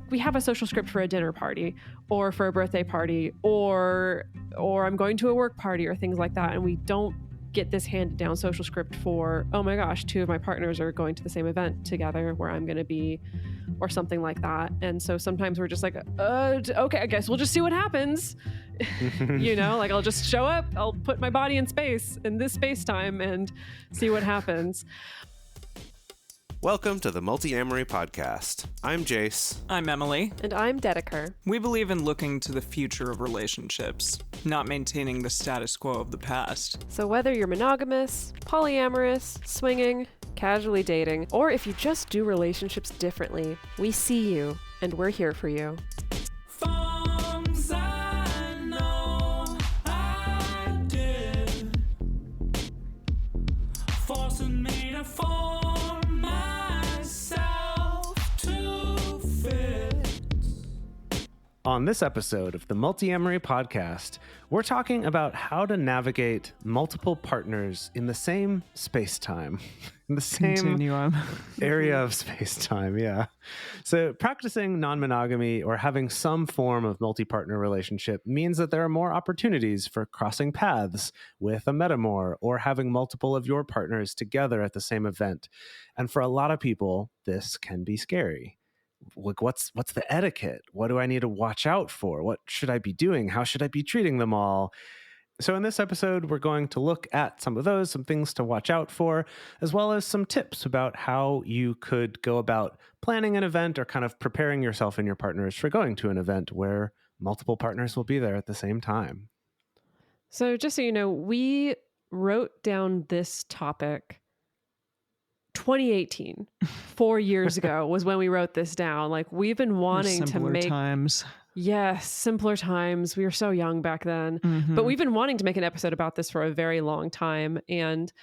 we have a social script for a dinner party or for a birthday party or I'm going to a work party or things like that, and we don't get this handed down social script for, oh my gosh, 2 of my partners are going to the same event together where I'm going to be, or something like that. And so sometimes we're just like, okay, I guess we'll just see what happens. Like I'll just show up, I'll put my body in space, in this space time, and see what happens. Welcome to the Multi-Amory Podcast. I'm Jace. I'm Emily. And I'm Dedeker. We believe in looking to the future of relationships, not maintaining the status quo of the past. So whether you're monogamous, polyamorous, swinging, casually dating, or if you just do relationships differently, we see you, and we're here for you. Forms I know I did, forcing me to form myself to fit. On this episode of the Multi-Amory Podcast, we're talking about how to navigate multiple partners in the same space-time. In the same Continuum. area of space-time, yeah. So practicing non-monogamy or having some form of multi-partner relationship means that there are more opportunities for crossing paths with a metamor or having multiple of your partners together at the same event. And for a lot of people, this can be scary. Like, what's the etiquette? What do I need to watch out for? What should I be doing? How should I be treating them all? So in this episode, we're going to look at some of those, some things to watch out for, as well as some tips about how you could go about planning an event or kind of preparing yourself and your partners for going to an event where multiple partners will be there at the same time. So just so you know, we wrote down this topic 2018, 4 years ago was when we wrote this down. Like, we've been wanting to make times. Yes, simpler times. We were so young back then. But we've been wanting to make an episode about this for a very long time. And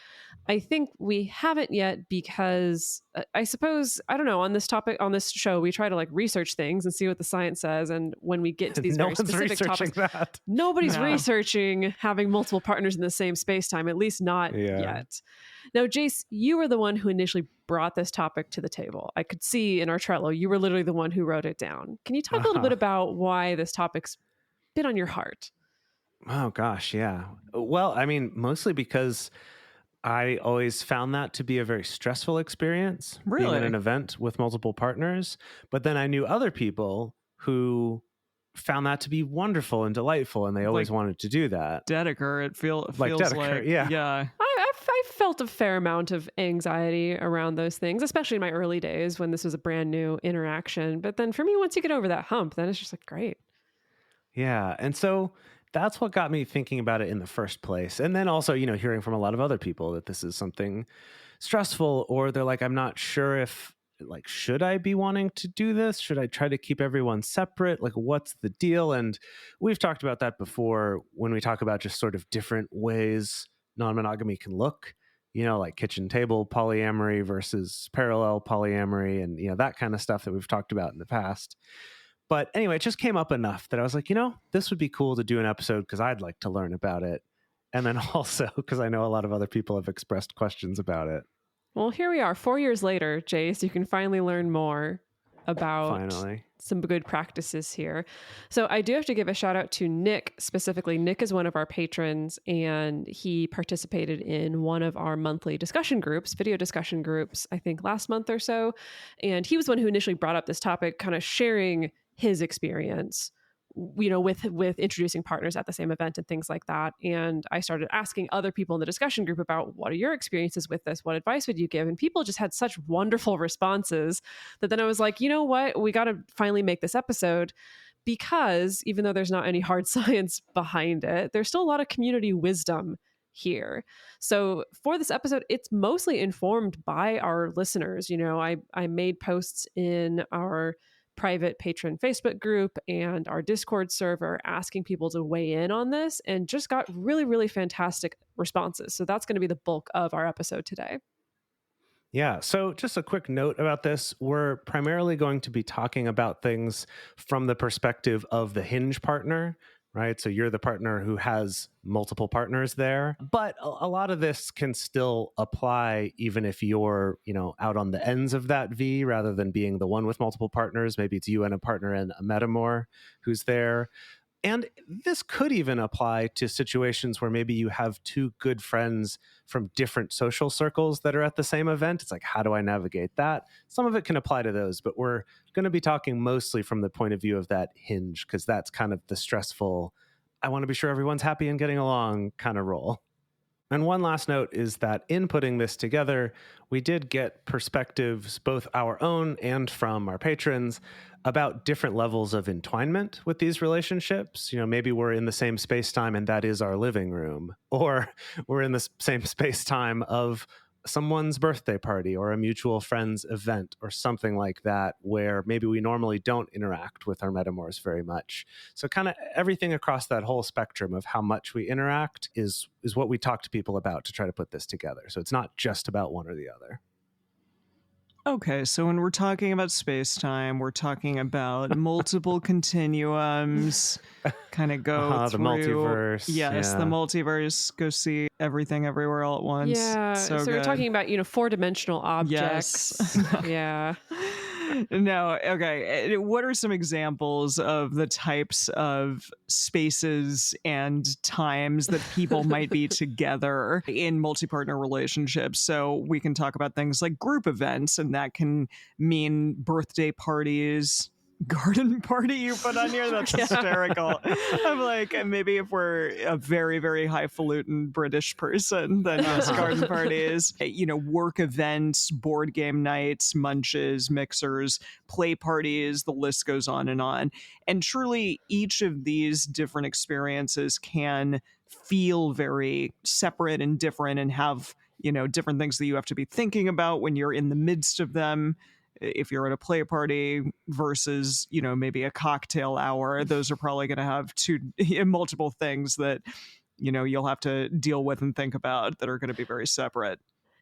I think we haven't yet because I suppose, I don't know, on this topic, on this show, we try to like research things and see what the science says. And when we get to these very specific topics, nobody's researching having multiple partners in the same space time, at least not yet. Now, Jace, you were the one who initially brought this topic to the table. I could see in our Trello, you were literally the one who wrote it down. Can you talk a little bit about why this topic's been on your heart? Oh, gosh, yeah. Well, I mean, mostly because I always found that to be a very stressful experience, being at an event with multiple partners. But then I knew other people who found that to be wonderful and delightful, and they always wanted to do that. Dedeker, it feels Dedeker, like, yeah. I felt a fair amount of anxiety around those things, especially in my early days when this was a brand new interaction. But then for me, once you get over that hump, then it's just like, great. Yeah. And so that's what got me thinking about it in the first place. And then also, hearing from a lot of other people that this is something stressful, or they're like, I'm not sure if, like, should I be wanting to do this? Should I try to keep everyone separate? Like, what's the deal? And we've talked about that before when we talk about just sort of different ways non-monogamy can look, like kitchen table polyamory versus parallel polyamory and, that kind of stuff that we've talked about in the past. But anyway, it just came up enough that I was like, this would be cool to do an episode because I'd like to learn about it. And then also because I know a lot of other people have expressed questions about it. Well, here we are 4 years later, Jace. You can finally learn more about some good practices here. So I do have to give a shout out to Nick specifically. Nick is one of our patrons, and he participated in one of our monthly discussion groups, video discussion groups, I think last month or so. And he was the one who initially brought up this topic, kind of sharing his experience, with introducing partners at the same event and things like that. And I started asking other people in the discussion group about, what are your experiences with this? What advice would you give? And people just had such wonderful responses that then I was like, you know what? We got to finally make this episode, because even though there's not any hard science behind it, there's still a lot of community wisdom here. So for this episode, it's mostly informed by our listeners. I made posts in our private patron Facebook group and our Discord server asking people to weigh in on this, and just got really, really fantastic responses. So that's going to be the bulk of our episode today. Yeah. So just a quick note about this. We're primarily going to be talking about things from the perspective of the hinge partner, right? So you're the partner who has multiple partners there. But a lot of this can still apply even if you're, out on the ends of that V rather than being the one with multiple partners. Maybe it's you and a partner and a metamor who's there. And this could even apply to situations where maybe you have two good friends from different social circles that are at the same event. It's like, how do I navigate that? Some of it can apply to those, but we're going to be talking mostly from the point of view of that hinge, because that's kind of the stressful, I want to be sure everyone's happy and getting along kind of role. And one last note is that in putting this together, we did get perspectives, both our own and from our patrons, about different levels of entwinement with these relationships. Maybe we're in the same space-time and that is our living room, or we're in the same space-time of someone's birthday party or a mutual friend's event or something like that, where maybe we normally don't interact with our metamors very much. So kind of everything across that whole spectrum of how much we interact is what we talk to people about to try to put this together. So it's not just about one or the other. Okay, so when we're talking about space-time, we're talking about multiple continuums, kind of go the through... multiverse. Yes, the multiverse, go see everything everywhere all at once. Yeah, so we're talking about, four-dimensional objects. Yes. Yeah. No, okay. What are some examples of the types of spaces and times that people might be together in multi-partner relationships? So we can talk about things like group events, and that can mean birthday parties, garden party you put on here. That's hysterical. I'm like, maybe if we're a very, very highfalutin British person, then yes, garden parties, work events, board game nights, munches, mixers, play parties, the list goes on. And truly each of these different experiences can feel very separate and different and have, different things that you have to be thinking about when you're in the midst of them. If you're at a play party versus, maybe a cocktail hour, those are probably going to have multiple things that, you'll have to deal with and think about that are going to be very separate.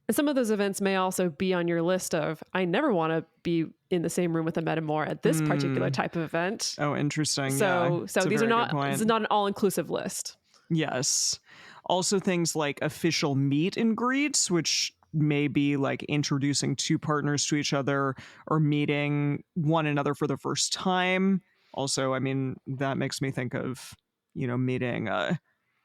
And some of those events may also be on your list of, I never want to be in the same room with a metamor at this particular type of event. Oh, interesting. So these are not, this is not an all-inclusive list. Yes. Also things like official meet and greets, which may be like introducing two partners to each other or meeting one another for the first time. Also, that makes me think of, meeting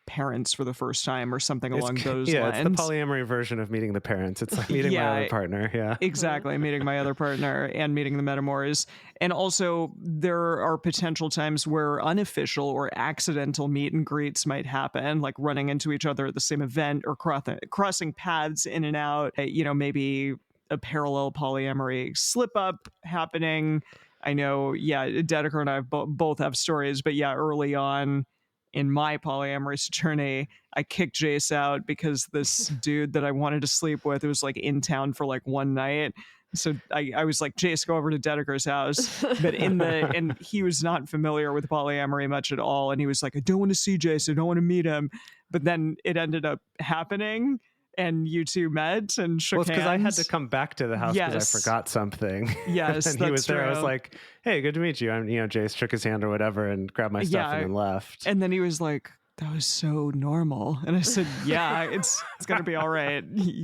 parents for the first time or something along those lines. Yeah, it's the polyamory version of meeting the parents. It's like meeting my other partner. Yeah, exactly. Meeting my other partner and meeting the metamors. And also there are potential times where unofficial or accidental meet and greets might happen, like running into each other at the same event or crossing paths in and out. Maybe a parallel polyamory slip up happening. I know, Dedeker and I both have stories, but early on in my polyamorous journey, I kicked Jace out because this dude that I wanted to sleep with, it was like in town for like one night. So I was like, Jace, go over to Dedeker's house. But and he was not familiar with polyamory much at all. And he was like, I don't want to see Jace. I don't want to meet him. But then it ended up happening. And you two met and shook hands. Well, it's because I had to come back to the house because I forgot something. Yes, and he was there. I was like, "Hey, good to meet you." Jace shook his hand or whatever and grabbed my stuff and then left. And then he was like, "That was so normal." And I said, "Yeah, it's gonna be all right.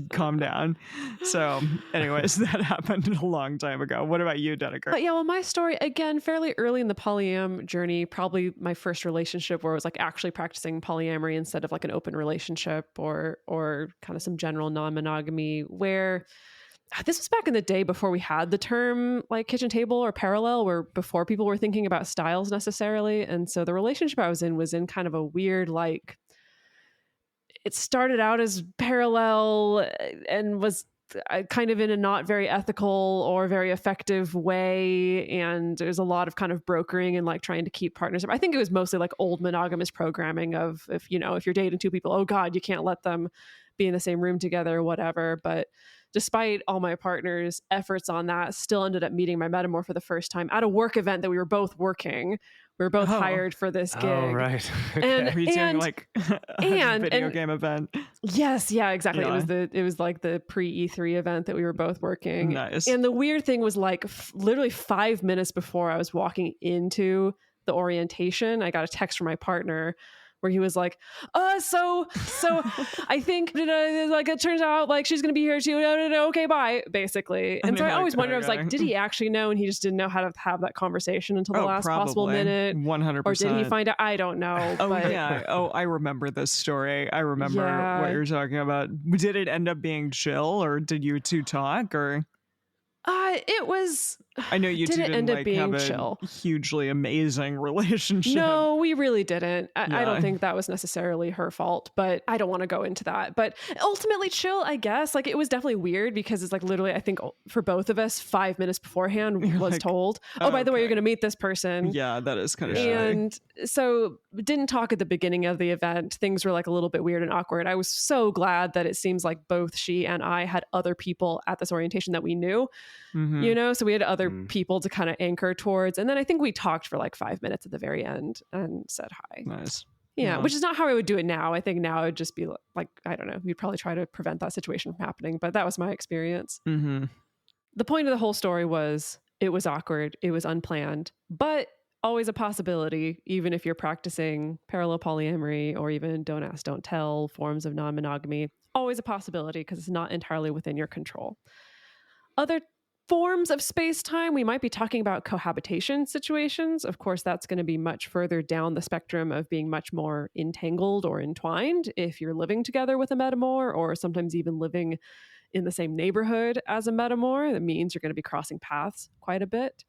Calm down." So, anyways, that happened a long time ago. What about you, Dedeker? But my story, again, fairly early in the polyam journey, probably my first relationship where I was like actually practicing polyamory instead of like an open relationship or kind of some general non-monogamy, where this was back in the day before we had the term like kitchen table or parallel, where before people were thinking about styles necessarily. And so the relationship I was in kind of a weird, like, it started out as parallel and was kind of in a not very ethical or very effective way. And there's a lot of kind of brokering and like trying to keep partners. I think it was mostly like old monogamous programming of if you're dating two people, oh God, you can't let them be in the same room together or whatever. But despite all my partner's efforts on that, still ended up meeting my metamor for the first time at a work event that we were both working. We were both hired for this gig. Oh, right. Okay. Were you doing like a video game event? Yes, yeah, exactly. Yeah. It was like the pre-E3 event that we were both working. Nice. And the weird thing was like literally 5 minutes before I was walking into the orientation, I got a text from my partner where he was like, so I think like it turns out like she's gonna be here too. No, okay, bye, basically. And so I always wondered, I was like, did he actually know and he just didn't know how to have that conversation until the last possible minute? 100%. Or did he find out? I don't know. Oh but yeah. Oh, I remember this story. I remember what you're talking about. Did it end up being chill, or did you two talk, or? It was. I know you didn't end up being have chill. A hugely amazing relationship. No, we really didn't. I don't think that was necessarily her fault, but I don't want to go into that. But ultimately, chill, I guess. Like, it was definitely weird because it's like literally, I think for both of us, 5 minutes beforehand was like, told, oh, by the way, you're going to meet this person. Yeah, that is kind of shitty. And so didn't talk at the beginning of the event. Things were like a little bit weird and awkward. I was so glad that it seems like both she and I had other people at this orientation that we knew, you know, so we had other people to kind of anchor towards. And then I think we talked for like 5 minutes at the very end and said hi. Nice. Yeah, which is not how I would do it now. I think now it would just be like, I don't know, we'd probably try to prevent that situation from happening. But that was my experience. Mm-hmm. The point of the whole story was it was awkward. It was unplanned, but always a possibility, even if you're practicing parallel polyamory or even don't ask, don't tell forms of non-monogamy, always a possibility because it's not entirely within your control. Other forms of space-time, we might be talking about cohabitation situations. Of course, that's going to be much further down the spectrum of being much more entangled or entwined if you're living together with a metamor, or sometimes even living in the same neighborhood as a metamor. That means you're going to be crossing paths quite a bit.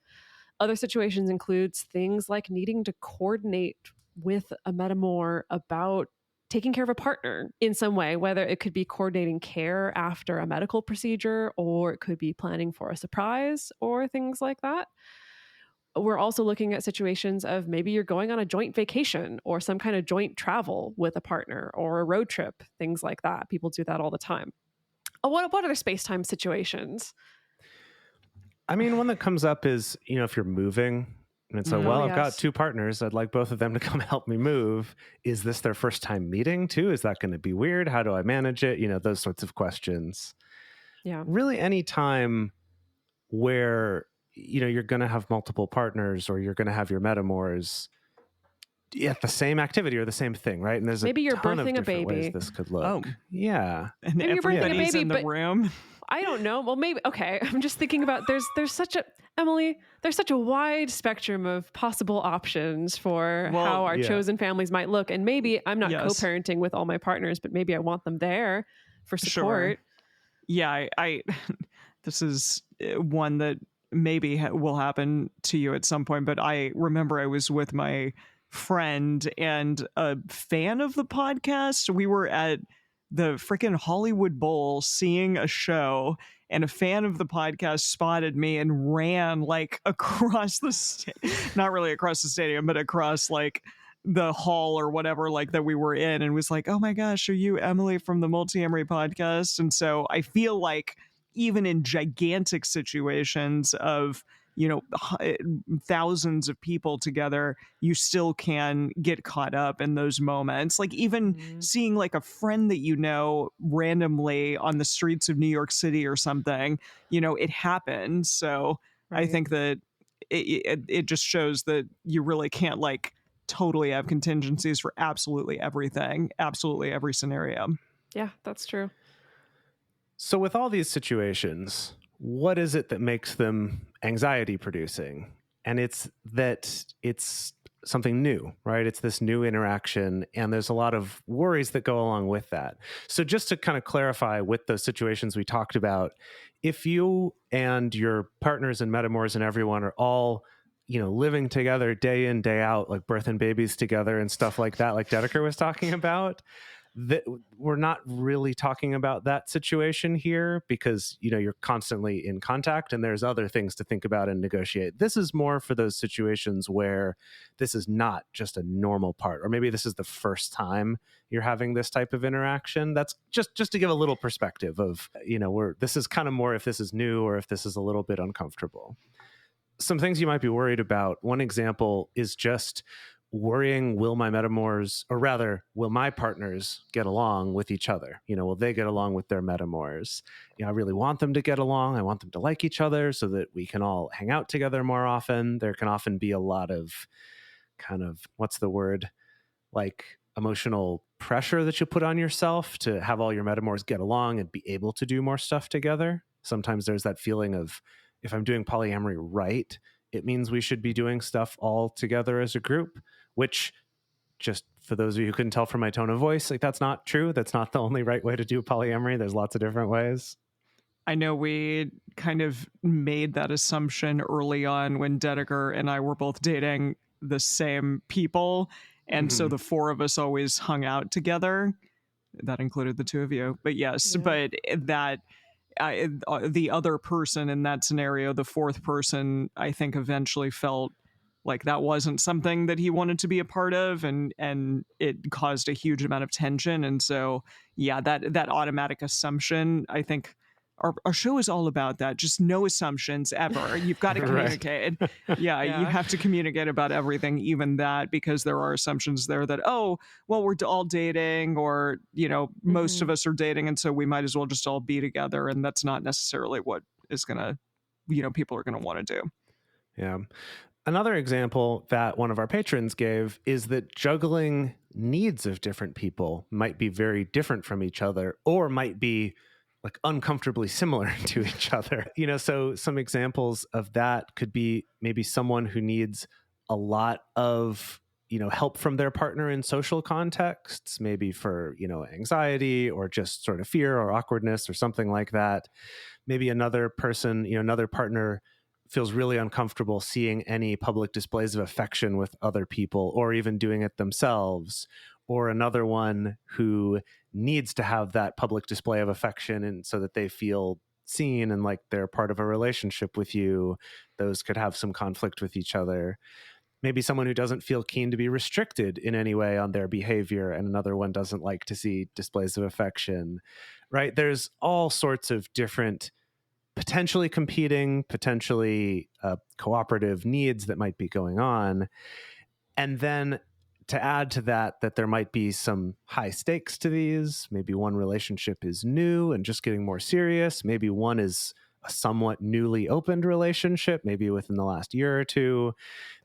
Other situations includes things like needing to coordinate with a metamor about taking care of a partner in some way, whether it could be coordinating care after a medical procedure, or it could be planning for a surprise or things like that. We're also looking at situations of maybe you're going on a joint vacation or some kind of joint travel with a partner or a road trip, things like that. People do that all the time. What other space-time situations? I mean, one that comes up is, you know, if you're moving and it's like, well, I've got two partners. I'd like both of them to come help me move. Is this their first time meeting too? Is that going to be weird? How do I manage it? You know, those sorts of questions. Yeah. Really any time where, you know, you're going to have multiple partners or you're going to have your metamors at the same activity or the same thing, right? And there's maybe you're ton birthing of a baby. Ways this could look. Oh, yeah. And maybe you're birthing a baby in the room. I don't know. Well, maybe. Okay. I'm just thinking about there's such a wide spectrum of possible options for how our chosen families might look. And maybe I'm not co-parenting with all my partners, but maybe I want them there for support. Sure. Yeah. I this is one that maybe will happen to you at some point, but I remember I was with my friend and a fan of the podcast. We were at the freaking Hollywood Bowl seeing a show, and a fan of the podcast spotted me and ran like across the not really across the stadium, but across like the hall or whatever, like that we were in, and was like, oh my gosh, are you Emily from the Multi-Amory podcast? And so I feel like even in gigantic situations of, you know, thousands of people together, you still can get caught up in those moments. Like even seeing like a friend that you know randomly on the streets of New York City or something, you know, it happens. So I think that it just shows that you really can't like totally have contingencies for absolutely everything, absolutely every scenario. Yeah, that's true. So with all these situations, what is it that makes them anxiety producing? And it's that it's something new, right? It's this new interaction, and there's a lot of worries that go along with that. So just to kind of clarify with those situations we talked about, if you and your partners and metamors and everyone are all, you know, living together day in, day out, like birthing babies together and stuff like that, like Dedeker was talking about, that we're not really talking about that situation here because, you know, you're constantly in contact and there's other things to think about and negotiate. This is more for those situations where this is not just a normal part, or maybe this is the first time you're having this type of interaction. That's just to give a little perspective of, you know, this is kind of more if this is new or if this is a little bit uncomfortable. Some things you might be worried about. One example is just worrying, will my metamors, or rather, will my partners get along with each other? You know, will they get along with their metamors? You know, I really want them to get along. I want them to like each other so that we can all hang out together more often. There can often be a lot of kind of, what's the word, like emotional pressure that you put on yourself to have all your metamors get along and be able to do more stuff together. Sometimes there's that feeling of, if I'm doing polyamory right, it means we should be doing stuff all together as a group, which, just for those of you who couldn't tell from my tone of voice, like, that's not true. That's not the only right way to do polyamory. There's lots of different ways. I know we kind of made that assumption early on when Dedeker and I were both dating the same people. And so the four of us always hung out together. That included the two of you. But yes, but that the other person in that scenario, the fourth person, I think eventually felt like that wasn't something that he wanted to be a part of, and it caused a huge amount of tension. And so, yeah, that automatic assumption, I think our show is all about that. Just no assumptions ever. You've got to communicate. Yeah, you have to communicate about everything, even that, because there are assumptions there that, oh, well, we're all dating, or, you know, most of us are dating, and so we might as well just all be together. And that's not necessarily what is going to, you know, people are going to want to do. Yeah. Another example that one of our patrons gave is that juggling needs of different people might be very different from each other, or might be like uncomfortably similar to each other. You know, so some examples of that could be maybe someone who needs a lot of, you know, help from their partner in social contexts, maybe for, you know, anxiety or just sort of fear or awkwardness or something like that. Maybe another person, you know, another partner feels really uncomfortable seeing any public displays of affection with other people, or even doing it themselves, or another one who needs to have that public display of affection, and so that they feel seen and like they're part of a relationship with you. Those could have some conflict with each other. Maybe someone who doesn't feel keen to be restricted in any way on their behavior, and another one doesn't like to see displays of affection, right? There's all sorts of different potentially competing, potentially cooperative needs that might be going on. And then to add to that, that there might be some high stakes to these. Maybe one relationship is new and just getting more serious. Maybe one is a somewhat newly opened relationship, maybe within the last year or two,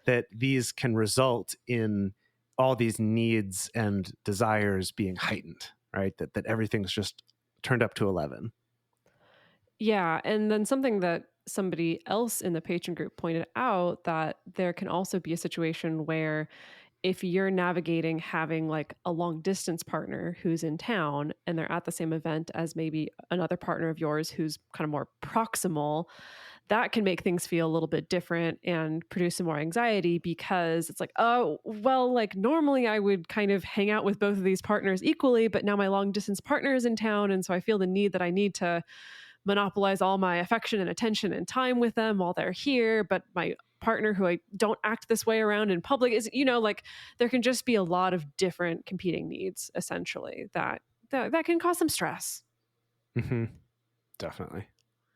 that these can result in all these needs and desires being heightened, right? That everything's just turned up to 11. Yeah. And then something that somebody else in the patron group pointed out, that there can also be a situation where if you're navigating having like a long distance partner who's in town and they're at the same event as maybe another partner of yours who's kind of more proximal, that can make things feel a little bit different and produce some more anxiety, because it's like, oh, well, like normally I would kind of hang out with both of these partners equally, but now my long distance partner is in town. And so I feel the need that I need to monopolize all my affection and attention and time with them while they're here. But my partner, who I don't act this way around in public, is, you know, like there can just be a lot of different competing needs, essentially, that can cause some stress. Mm-hmm. Definitely.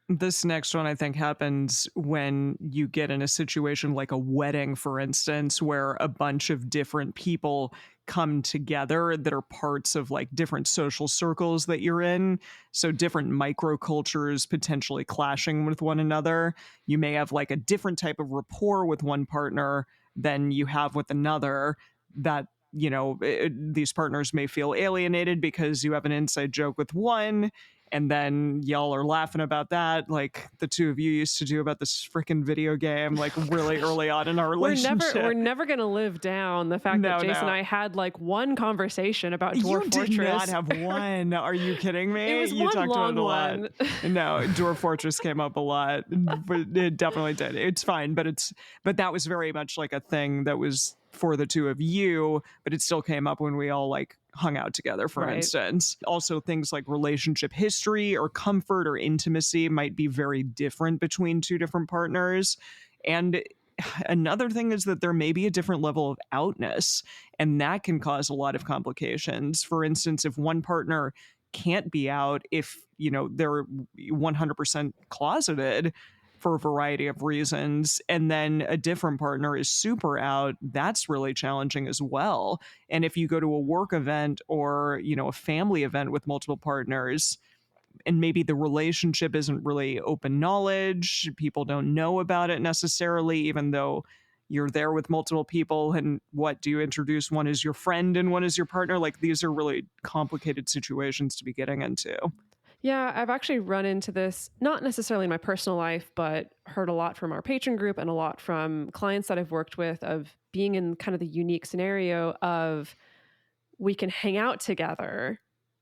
This next one, I think, happens when you get in a situation like a wedding, for instance, where a bunch of different people come together that are parts of like different social circles that you're in. So different microcultures potentially clashing with one another. You may have like a different type of rapport with one partner than you have with another. That, you know, these partners may feel alienated because you have an inside joke with one, and then y'all are laughing about that, like the two of you used to do about this freaking video game, like really early on in our relationship. We're never going to live down the fact that Jason and I had like one conversation about Dwarf Fortress. You did not have one. Are you kidding me? It was you one talked long about it a lot. one. No, Dwarf Fortress came up a lot, but it definitely did. It's fine, but that was very much like a thing that was for the two of you, but it still came up when we all like hung out together, for instance. Also, things like relationship history or comfort or intimacy might be very different between two different partners. And another thing is that there may be a different level of outness, and that can cause a lot of complications. For instance, if one partner can't be out, if, you know, they're 100% closeted for a variety of reasons, and then a different partner is super out, that's really challenging as well. And if you go to a work event or, you know, a family event with multiple partners, and maybe the relationship isn't really open knowledge, people don't know about it necessarily, even though, you're there with multiple people, and what do you introduce? One is your friend and one is your partner. Like, these are really complicated situations to be getting into. Yeah, I've actually run into this, not necessarily in my personal life, but heard a lot from our patron group and a lot from clients that I've worked with, of being in kind of the unique scenario of we can hang out together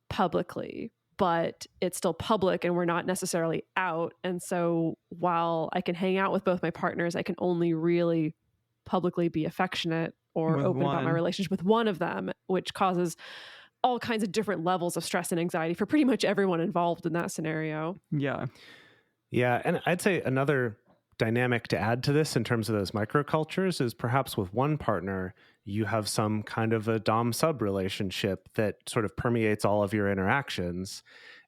publicly, but it's still public and we're not necessarily out. And so while I can hang out with both my partners, I can only really publicly be affectionate or With open about my one. relationship with one of them, which causes all kinds of different levels of stress and anxiety for pretty much everyone involved in that scenario. Yeah. Yeah. And I'd say another dynamic to add to this in terms of those microcultures is perhaps with one partner, you have some kind of a dom-sub relationship that sort of permeates all of your interactions.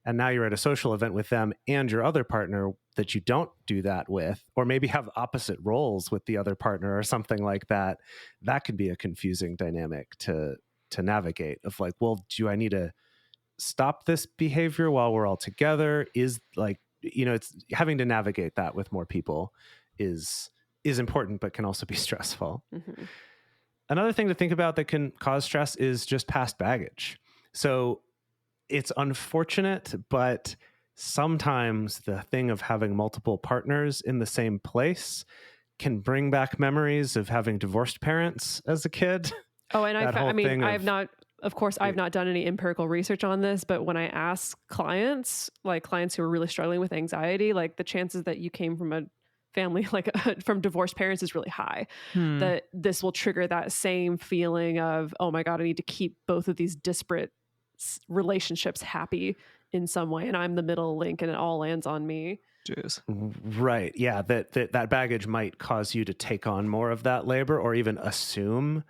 And now you're at a social event with them and your other partner that you don't do that with, or maybe have opposite roles with the other partner or something like that. That could be a confusing dynamic to navigate, of like, well, do I need to stop this behavior while we're all together? Is like, it's having to navigate that with more people is important, but can also be stressful. Mm-hmm. Another thing to think about that can cause stress is just past baggage. So it's unfortunate, but sometimes the thing of having multiple partners in the same place can bring back memories of having divorced parents as a kid. Oh, and I've not done any empirical research on this, but when I ask clients who are really struggling with anxiety, like the chances that you came from a family from divorced parents is really high, that this will trigger that same feeling of, oh my God, I need to keep both of these disparate relationships happy in some way. And I'm the middle link and it all lands on me. Jeez. Right. Yeah. That baggage might cause you to take on more of that labor, or even assume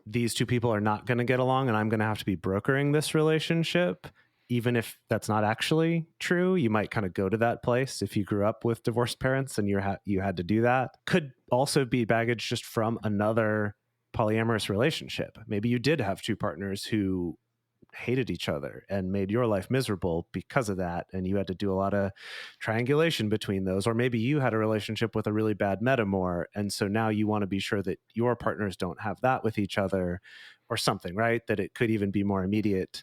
these two people are not going to get along and I'm going to have to be brokering this relationship. Even if that's not actually true, you might kind of go to that place if you grew up with divorced parents and you had to do that. Could also be baggage just from another polyamorous relationship. Maybe you did have two partners who hated each other and made your life miserable because of that, and you had to do a lot of triangulation between those. Or maybe you had a relationship with a really bad metamor, and so now you want to be sure that your partners don't have that with each other or something, right? That it could even be more immediate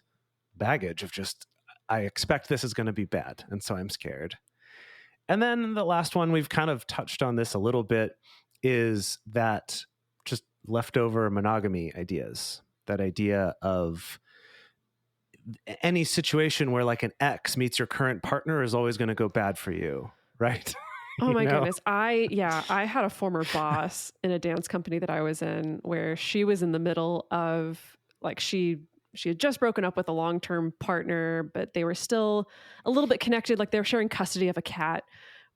baggage of just, I expect this is going to be bad, and so I'm scared. And then the last one, we've kind of touched on this a little bit, is that just leftover monogamy ideas. That idea of any situation where like an ex meets your current partner is always going to go bad for you, right? Oh my goodness. I had a former boss in a dance company that I was in where she was in the middle of she had just broken up with a long-term partner, but they were still a little bit connected. Like they were sharing custody of a cat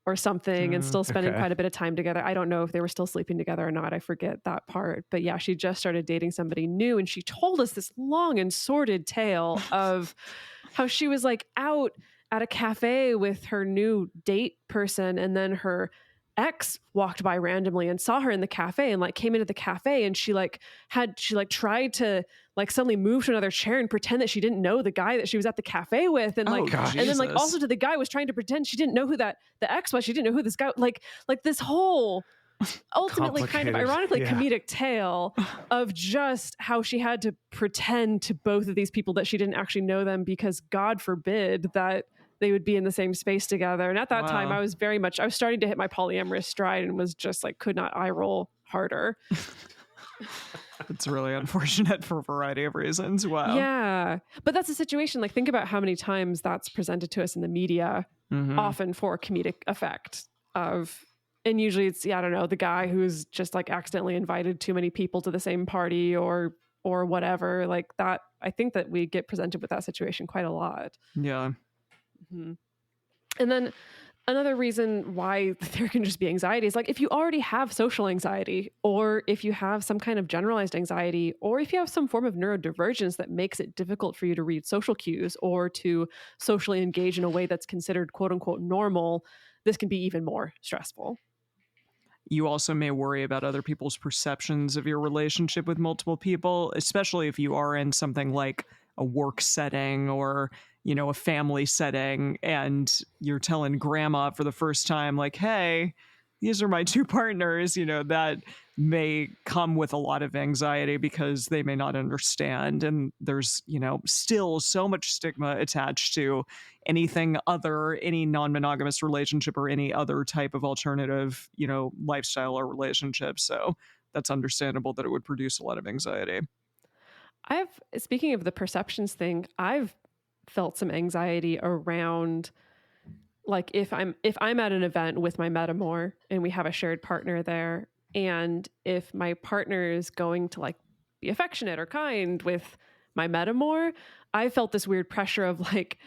or something and still spending quite a bit of time together. I don't know if they were still sleeping together or not. I forget that part. But yeah, she just started dating somebody new, and she told us this long and sordid tale of how she was like out at a cafe with her new date person, and then her ex walked by randomly and saw her in the cafe and like came into the cafe, and she tried to like suddenly move to another chair and pretend that she didn't know the guy that she was at the cafe with, and and then like also to the guy was trying to pretend she didn't know who the ex was. She didn't know who this guy, like this whole ultimately kind of ironically comedic tale of just how she had to pretend to both of these people that she didn't actually know them, because God forbid that they would be in the same space together. And at that time I was starting to hit my polyamorous stride and was just like, could not eye roll harder. It's really unfortunate for a variety of reasons. Wow. Yeah. But that's a situation. Like, think about how many times that's presented to us in the media, often for comedic effect and usually it's, I don't know, the guy who's just like accidentally invited too many people to the same party or whatever like that. I think that we get presented with that situation quite a lot. Yeah. Mm-hmm. And then another reason why there can just be anxiety is like if you already have social anxiety, or if you have some kind of generalized anxiety, or if you have some form of neurodivergence that makes it difficult for you to read social cues or to socially engage in a way that's considered quote unquote normal, this can be even more stressful. You also may worry about other people's perceptions of your relationship with multiple people, especially if you are in something like a work setting or, a family setting, and you're telling grandma for the first time, like, hey, these are my two partners, that may come with a lot of anxiety because they may not understand. And there's, still so much stigma attached to anything other, any non-monogamous relationship or any other type of alternative, lifestyle or relationship. So that's understandable that it would produce a lot of anxiety. Speaking of the perceptions thing, I've felt some anxiety around, like, if I'm at an event with my metamor and we have a shared partner there, and if my partner is going to like be affectionate or kind with my metamor, I felt this weird pressure of like,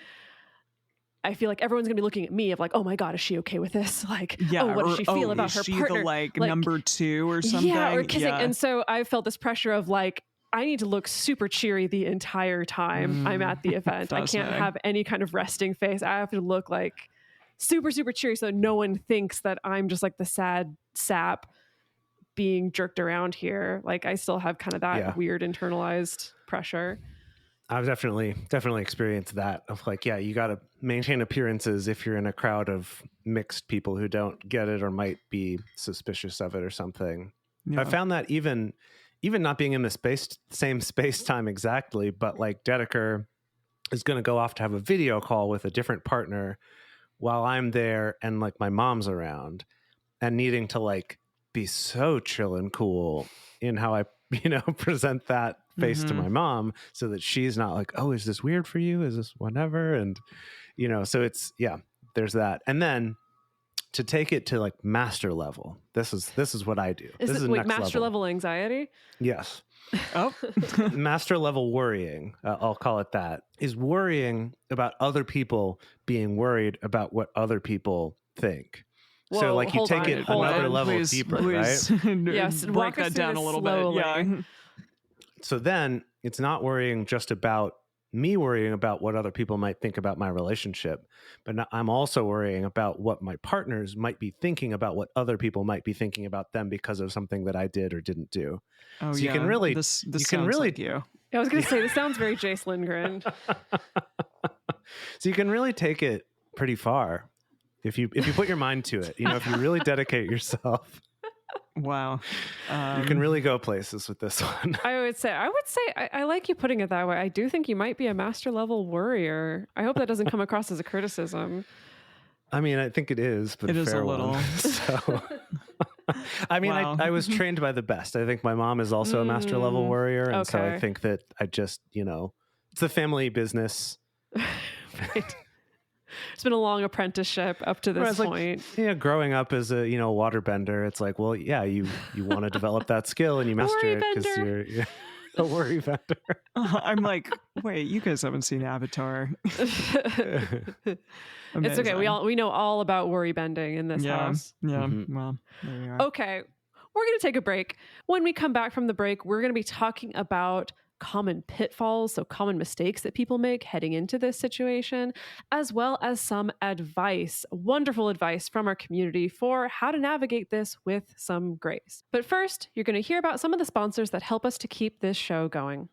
I feel like everyone's gonna be looking at me of like, oh my God, is she okay with this? Like, yeah, what does she feel about her partner? The, like number two or something? Yeah, or kissing. Yeah. And so I felt this pressure of like, I need to look super cheery the entire time I'm at the event. I can't have any kind of resting face. I have to look like super, super cheery so no one thinks that I'm just like the sad sap being jerked around here. Like, I still have kind of that weird internalized pressure. I've definitely experienced that of like, yeah, you got to maintain appearances if you're in a crowd of mixed people who don't get it or might be suspicious of it or something. Yeah. I found that even not being in the same space time exactly, but like Dedeker is going to go off to have a video call with a different partner while I'm there and like my mom's around, and needing to like be so chill and cool in how I, present that face to my mom so that she's not like, oh, is this weird for you? Is this whatever? And, so it's, there's that. And then to take it to like master level, this is what I do. This is wait, master level anxiety? Yes. Oh, master level worrying, I'll call it that, is worrying about other people being worried about what other people think. Whoa, so like you take it another level deeper, right? Yes, break that down a little bit. Yeah. So then it's not worrying just about me worrying about what other people might think about my relationship, but I'm also worrying about what my partners might be thinking about what other people might be thinking about them because of something that I did or didn't do. Oh, so yeah. You can really, this can really, like you. I was going to say, this sounds very Jace Lindgren. So you can really take it pretty far if you put your mind to it. If you really dedicate yourself. Wow. You can really go places with this one. I would say, I like you putting it that way. I do think you might be a master level worrier. I hope that doesn't come across as a criticism. I mean, I think it is, but it is fair a little. So, I mean, wow. I was trained by the best. I think my mom is also a master level worrier. And so I think that I just, it's a family business. Right. It's been a long apprenticeship up to this point. Like, growing up as a waterbender, it's like, well, yeah, you want to develop that skill and you master it because you're a worry bender. I'm like, wait, you guys haven't seen Avatar? It's okay. We know all about worry bending in this house. Yeah. Mm-hmm. Well, there you are. Okay, we're going to take a break. When we come back from the break, we're going to be talking about common pitfalls, so common mistakes that people make heading into this situation, as well as some advice, wonderful advice from our community for how to navigate this with some grace. But first, you're going to hear about some of the sponsors that help us to keep this show going.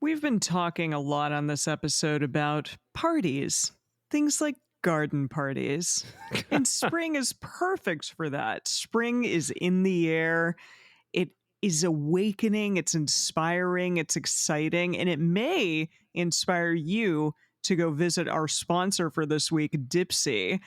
We've been talking a lot on this episode about parties, things like garden parties. And spring is perfect for that. Spring is in the air. It is awakening, it's inspiring, it's exciting, and it may inspire you to go visit our sponsor for this week, Dipsy,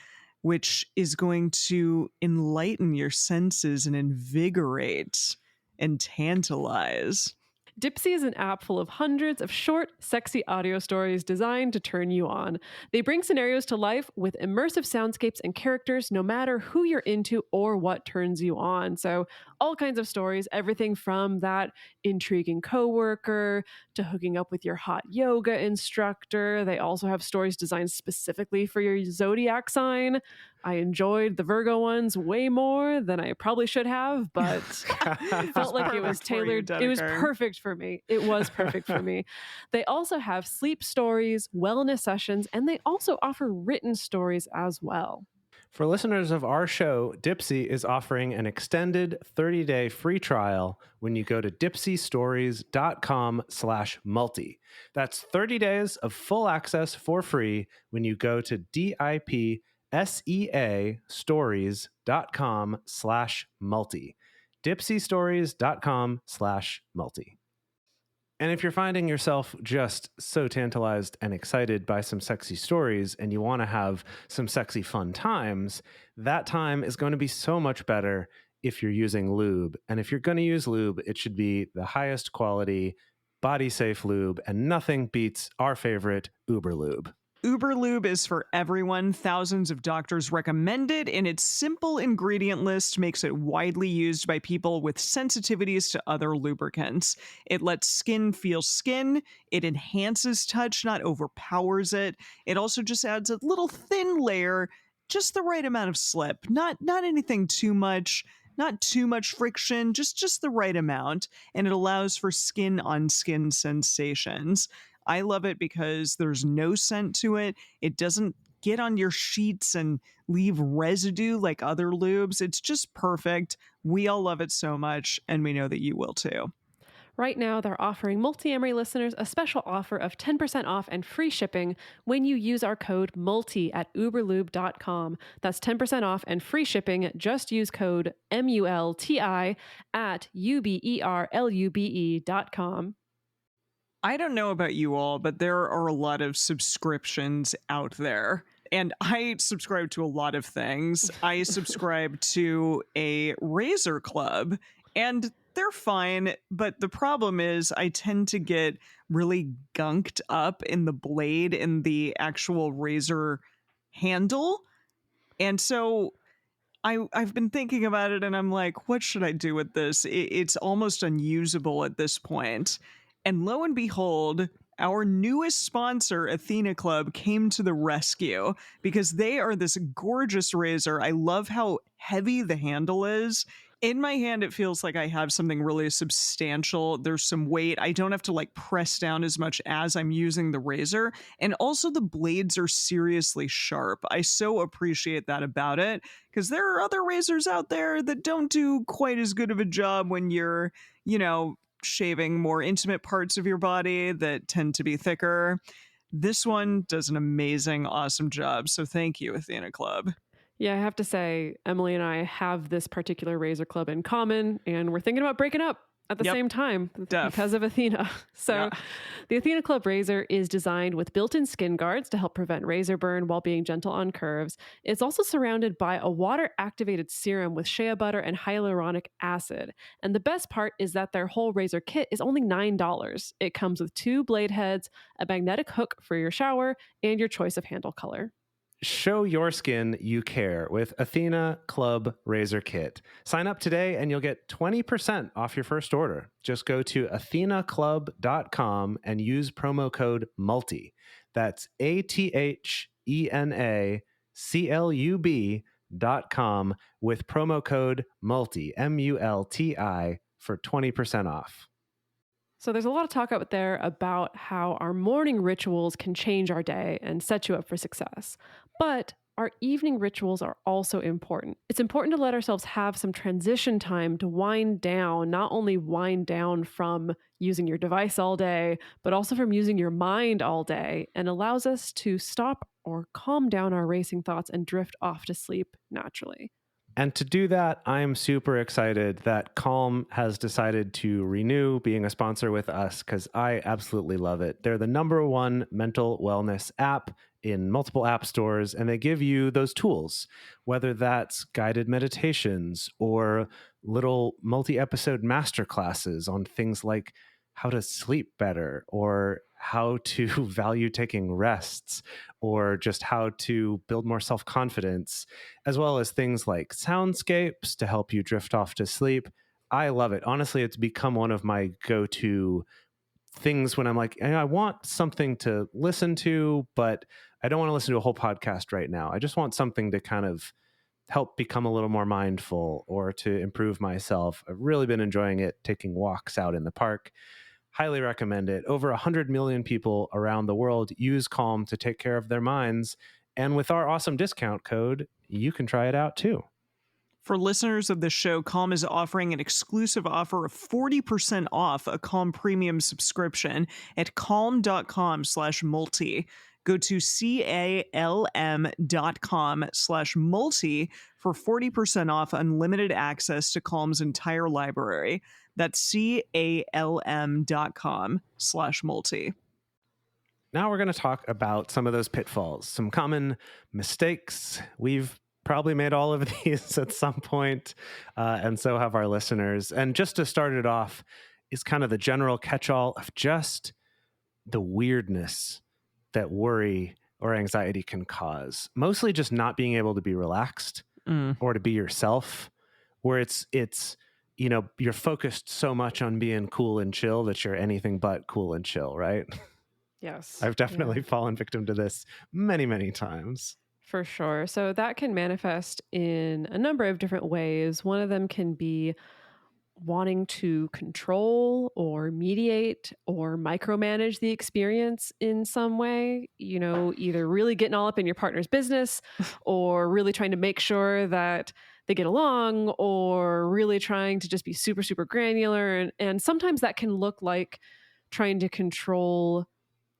which is going to enlighten your senses and invigorate and tantalize. Dipsy is an app full of hundreds of short, sexy audio stories designed to turn you on. They bring scenarios to life with immersive soundscapes and characters, no matter who you're into or what turns you on. So all kinds of stories, everything from that intriguing coworker to hooking up with your hot yoga instructor. They also have stories designed specifically for your zodiac sign. I enjoyed the Virgo ones way more than I probably should have, but it felt like it was tailored. It was perfect for me. It was perfect for me. They also have sleep stories, wellness sessions, and they also offer written stories as well. For listeners of our show, Dipsy is offering an extended 30-day free trial when you go to dipsystories.com/multi. That's 30 days of full access for free when you go to seastories.com/multi. dipsystories.com/multi. And if you're finding yourself just so tantalized and excited by some sexy stories and you want to have some sexy fun times, that time is going to be so much better if you're using lube. And if you're going to use lube, it should be the highest quality, body-safe lube, and nothing beats our favorite Uber Lube. Uber Lube is for everyone. Thousands of doctors recommend it, and its simple ingredient list makes it widely used by people with sensitivities to other lubricants. It lets skin feel skin. It enhances touch, not overpowers it. It also just adds a little thin layer, just the right amount of slip. Not anything too much. Not too much friction, just the right amount, and it allows for skin-on-skin sensations. I love it because there's no scent to it. It doesn't get on your sheets and leave residue like other lubes. It's just perfect. We all love it so much, and we know that you will too. Right now, they're offering Multi-Amory listeners a special offer of 10% off and free shipping when you use our code MULTI at uberlube.com. That's 10% off and free shipping. Just use code MULTI at uberlube.com. I don't know about you all, but there are a lot of subscriptions out there. And I subscribe to a lot of things. I subscribe to a razor club, and they're fine, but the problem is I tend to get really gunked up in the blade in the actual razor handle. And so I've been thinking about it, and I'm like, what should I do with this? It's almost unusable at this point. And lo and behold, our newest sponsor, Athena Club, came to the rescue because they are this gorgeous razor. I love how heavy the handle is. In my hand, it feels like I have something really substantial. There's some weight. I don't have to like press down as much as I'm using the razor. And also the blades are seriously sharp. I so appreciate that about it because there are other razors out there that don't do quite as good of a job when you're, shaving more intimate parts of your body that tend to be thicker. This one does an amazing, awesome job. So thank you, Athena Club. Yeah, I have to say, Emily and I have this particular razor club in common, and we're thinking about breaking up at the same time because of Athena. So the Athena Club razor is designed with built-in skin guards to help prevent razor burn while being gentle on curves. It's also surrounded by a water-activated serum with shea butter and hyaluronic acid. And the best part is that their whole razor kit is only $9. It comes with 2 blade heads, a magnetic hook for your shower, and your choice of handle color. Show your skin you care with Athena Club Razor Kit. Sign up today and you'll get 20% off your first order. Just go to athenaclub.com and use promo code MULTI. That's athenaclub.com with promo code MULTI, MULTI, for 20% off. So there's a lot of talk out there about how our morning rituals can change our day and set you up for success. But our evening rituals are also important. It's important to let ourselves have some transition time to wind down, not only wind down from using your device all day, but also from using your mind all day, and allows us to stop or calm down our racing thoughts and drift off to sleep naturally. And to do that, I'm super excited that Calm has decided to renew being a sponsor with us because I absolutely love it. They're the #1 mental wellness app in multiple app stores, and they give you those tools, whether that's guided meditations or little multi-episode masterclasses on things like how to sleep better or how to value taking rests or just how to build more self-confidence, as well as things like soundscapes to help you drift off to sleep. I love it. Honestly, it's become one of my go-to things when I'm like, I want something to listen to, but I don't want to listen to a whole podcast right now. I just want something to kind of help become a little more mindful or to improve myself. I've really been enjoying it, taking walks out in the park. Highly recommend it. Over 100 million people around the world use Calm to take care of their minds. And with our awesome discount code, you can try it out too. For listeners of the show, Calm is offering an exclusive offer of 40% off a Calm premium subscription at calm.com/multi. Go to calm.com/multi for 40% off unlimited access to Calm's entire library. That's calm.com/multi. Now we're going to talk about some of those pitfalls, some common mistakes. We've probably made all of these at some point, and so have our listeners. And just to start it off is kind of the general catch-all of just the weirdness that worry or anxiety can cause. Mostly just not being able to be relaxed or to be yourself, where it's you're focused so much on being cool and chill that you're anything but cool and chill, right? Yes. I've definitely fallen victim to this many, many times. For sure. So that can manifest in a number of different ways. One of them can be wanting to control or mediate or micromanage the experience in some way, either really getting all up in your partner's business or really trying to make sure that they get along, or really trying to just be super, super granular. And sometimes that can look like trying to control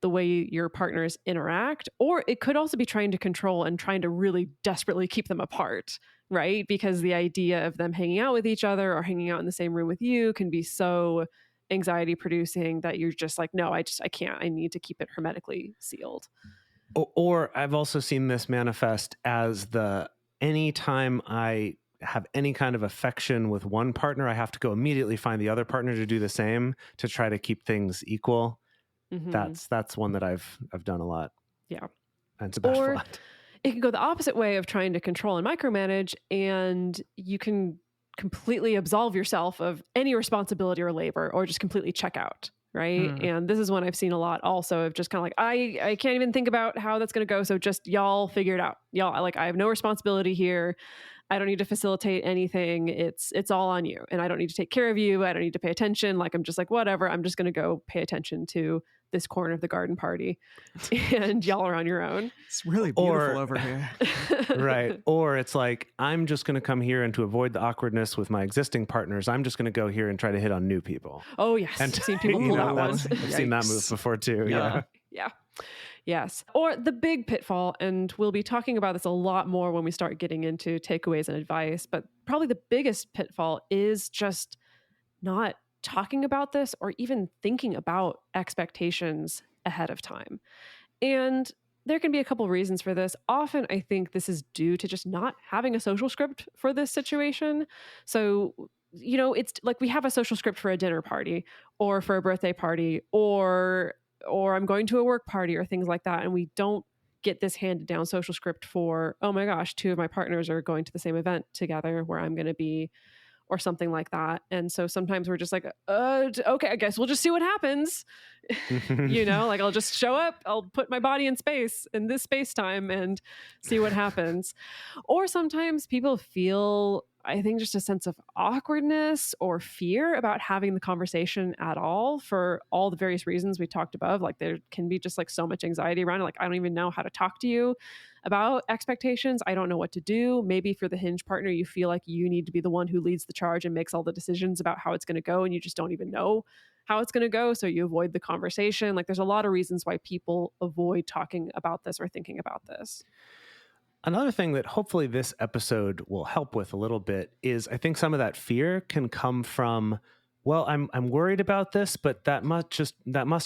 the way your partners interact, or it could also be trying to control and trying to really desperately keep them apart, right? Because the idea of them hanging out with each other or hanging out in the same room with you can be so anxiety producing that you're just like, no, I can't. I need to keep it hermetically sealed. Or I've also seen this manifest as anytime I have any kind of affection with one partner, I have to go immediately find the other partner to do the same to try to keep things equal. Mm-hmm. That's one that I've done a lot. Yeah. And it's a bad or flat. It can go the opposite way of trying to control and micromanage, and you can completely absolve yourself of any responsibility or labor, or just completely check out, right? And this is one I've seen a lot also, of just kind of like, I can't even think about how that's going to go, so just y'all figure it out. Y'all, I have no responsibility here. I don't need to facilitate anything. It's all on you, and I don't need to take care of you. I don't need to pay attention. I'm just like, whatever. I'm just going to go pay attention to this corner of the garden party, and y'all are on your own. It's really beautiful over here. Right. Or it's like, I'm just going to come here, and to avoid the awkwardness with my existing partners, I'm just going to go here and try to hit on new people. Oh, yes. And I've seen people pull that one. I've seen that move before too. Yeah. Yes. Or the big pitfall, and we'll be talking about this a lot more when we start getting into takeaways and advice, but probably the biggest pitfall is just not talking about this or even thinking about expectations ahead of time. And there can be a couple reasons for this. Often I think this is due to just not having a social script for this situation. So, it's like we have a social script for a dinner party or for a birthday party or I'm going to a work party or things like that. And we don't get this handed down social script for, oh my gosh, two of my partners are going to the same event together where I'm going to be, or something like that. And so sometimes we're just like, okay, I guess we'll just see what happens. I'll just show up, I'll put my body in space, in this space time, and see what happens. Or sometimes people feel, I think, just a sense of awkwardness or fear about having the conversation at all, for all the various reasons we talked above. Like there can be just like so much anxiety around it. Like, I don't even know how to talk to you about expectations. I don't know what to do. Maybe if you're the hinge partner, you feel like you need to be the one who leads the charge and makes all the decisions about how it's going to go, and you just don't even know how it's going to go. So you avoid the conversation. Like there's a lot of reasons why people avoid talking about this or thinking about this. Another thing that hopefully this episode will help with a little bit is, I think some of that fear can come from, well, I'm worried about this, but that must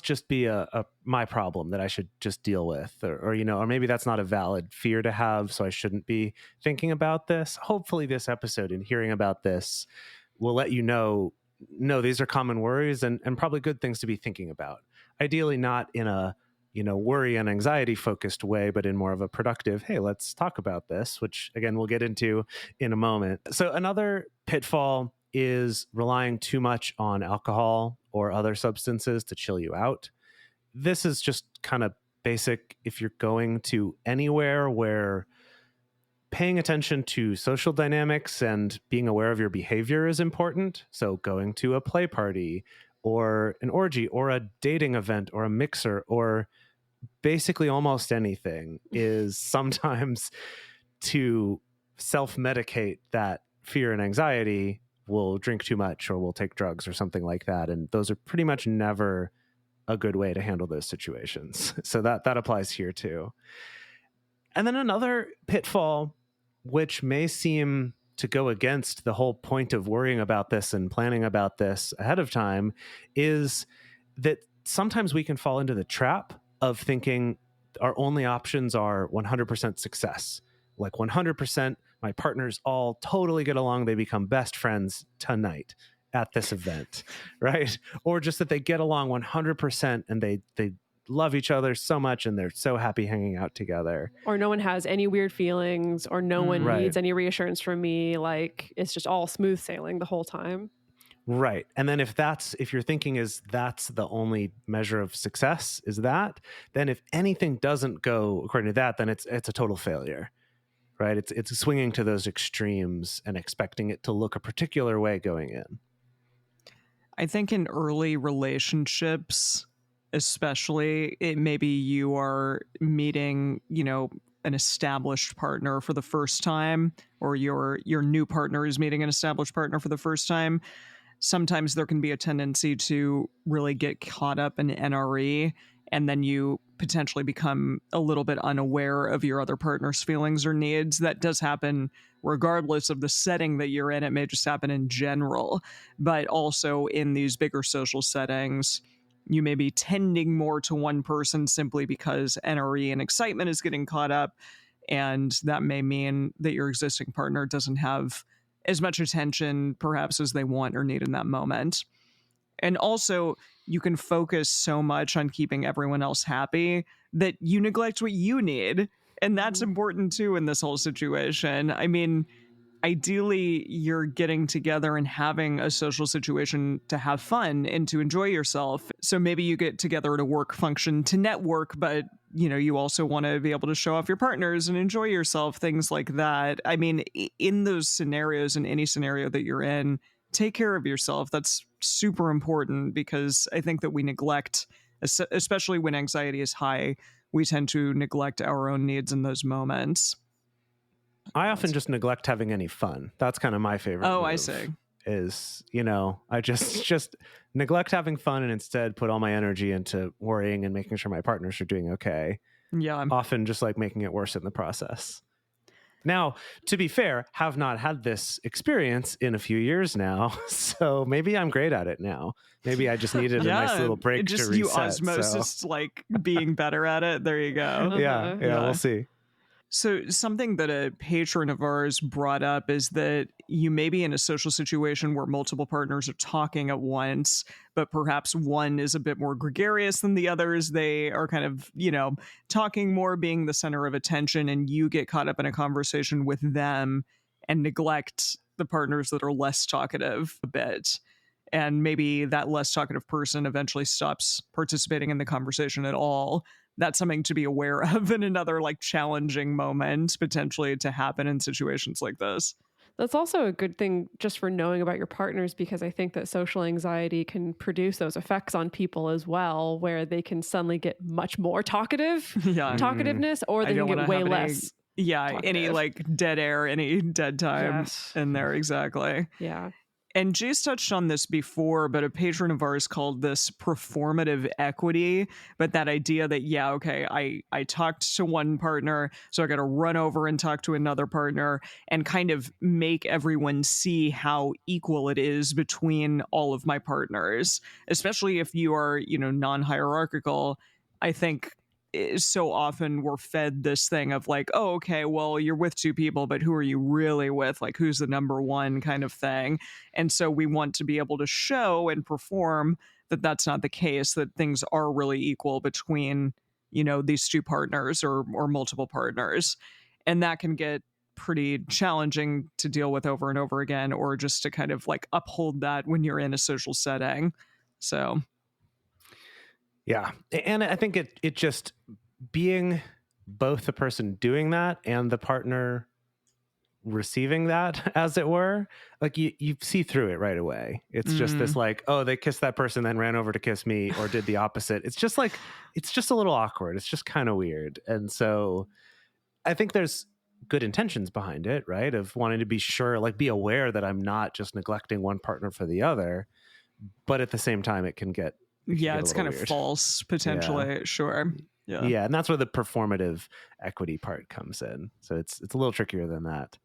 just be a my problem that I should just deal with, or maybe that's not a valid fear to have, so I shouldn't be thinking about this. Hopefully this episode and hearing about this will let you know, no, these are common worries and probably good things to be thinking about. Ideally not in a worry and anxiety focused way, but in more of a productive, hey, let's talk about this, which again, we'll get into in a moment. So another pitfall is relying too much on alcohol or other substances to chill you out. This is just kind of basic. If you're going to anywhere where paying attention to social dynamics and being aware of your behavior is important, so going to a play party or an orgy or a dating event or a mixer or basically almost anything, is sometimes to self-medicate that fear and anxiety. We'll drink too much or we'll take drugs or something like that. And those are pretty much never a good way to handle those situations. So that applies here too. And then another pitfall, which may seem to go against the whole point of worrying about this and planning about this ahead of time, is that sometimes we can fall into the trap of thinking our only options are 100% success. Like 100%, my partners all totally get along. They become best friends tonight at this event, right? Or just that they get along 100% and they love each other so much and they're so happy hanging out together. Or no one has any weird feelings, or no one Right. needs any reassurance from me. Like, it's just all smooth sailing the whole time. Right. And then if your thinking is that's the only measure of success, then if anything doesn't go according to that, then it's a total failure. Right? It's swinging to those extremes and expecting it to look a particular way going in. I think in early relationships, especially, maybe you are meeting, an established partner for the first time, or your new partner is meeting an established partner for the first time. Sometimes there can be a tendency to really get caught up in NRE, and then you potentially become a little bit unaware of your other partner's feelings or needs. That does happen regardless of the setting that you're in. It may just happen in general, but also in these bigger social settings, you may be tending more to one person simply because NRE and excitement is getting caught up, and that may mean that your existing partner doesn't have as much attention perhaps as they want or need in that moment. And also, you can focus so much on keeping everyone else happy that you neglect what you need. And that's important too in this whole situation. I mean, ideally, you're getting together and having a social situation to have fun and to enjoy yourself. So maybe you get together at a work function to network, but you also want to be able to show off your partners and enjoy yourself, things like that. I mean, in those scenarios, in any scenario that you're in, take care of yourself. That's super important, because I think that we neglect, especially when anxiety is high, we tend to neglect our own needs in those moments. I often just neglect having any fun. That's kind of my favorite. Oh, move, I see. Is, I just neglect having fun and instead put all my energy into worrying and making sure my partners are doing okay. Yeah. I'm often just like making it worse in the process. Now, to be fair, have not had this experience in a few years now, so maybe I'm great at it now. Maybe I just needed a nice little break to reset. You osmosis, like being better at it. There you go. Yeah, we'll see. So something that a patron of ours brought up is that you may be in a social situation where multiple partners are talking at once, but perhaps one is a bit more gregarious than the others. They are kind of, talking more, being the center of attention, and you get caught up in a conversation with them and neglect the partners that are less talkative a bit. And maybe that less talkative person eventually stops participating in the conversation at all. That's something to be aware of in another challenging moment potentially to happen in situations like this. That's also a good thing just for knowing about your partners, because I think that social anxiety can produce those effects on people as well, where they can suddenly get much more talkativeness, or they can get way less. Any dead air, any dead time in there. Exactly. Yeah. And Jay's touched on this before, but a patron of ours called this performative equity. But that idea that, I talked to one partner, so I got to run over and talk to another partner and kind of make everyone see how equal it is between all of my partners, especially if you are, non-hierarchical. I think so often we're fed this thing of oh, okay, well, you're with two people, but who are you really with? Who's the number one kind of thing? And so we want to be able to show and perform that that's not the case, that things are really equal between, these two partners or multiple partners. And that can get pretty challenging to deal with over and over again, or just to kind of uphold that when you're in a social setting. So... yeah. And I think it just being both the person doing that and the partner receiving that, as it were, you see through it right away. It's just this they kissed that person, then ran over to kiss me, or did the opposite. It's just it's just a little awkward. It's just kind of weird. And so I think there's good intentions behind it, right? Of wanting to be sure, be aware that I'm not just neglecting one partner for the other. But at the same time, it can get Yeah, it's kind of false, potentially. Yeah. Sure. Yeah. Yeah, and that's where the performative equity part comes in. So it's a little trickier than that.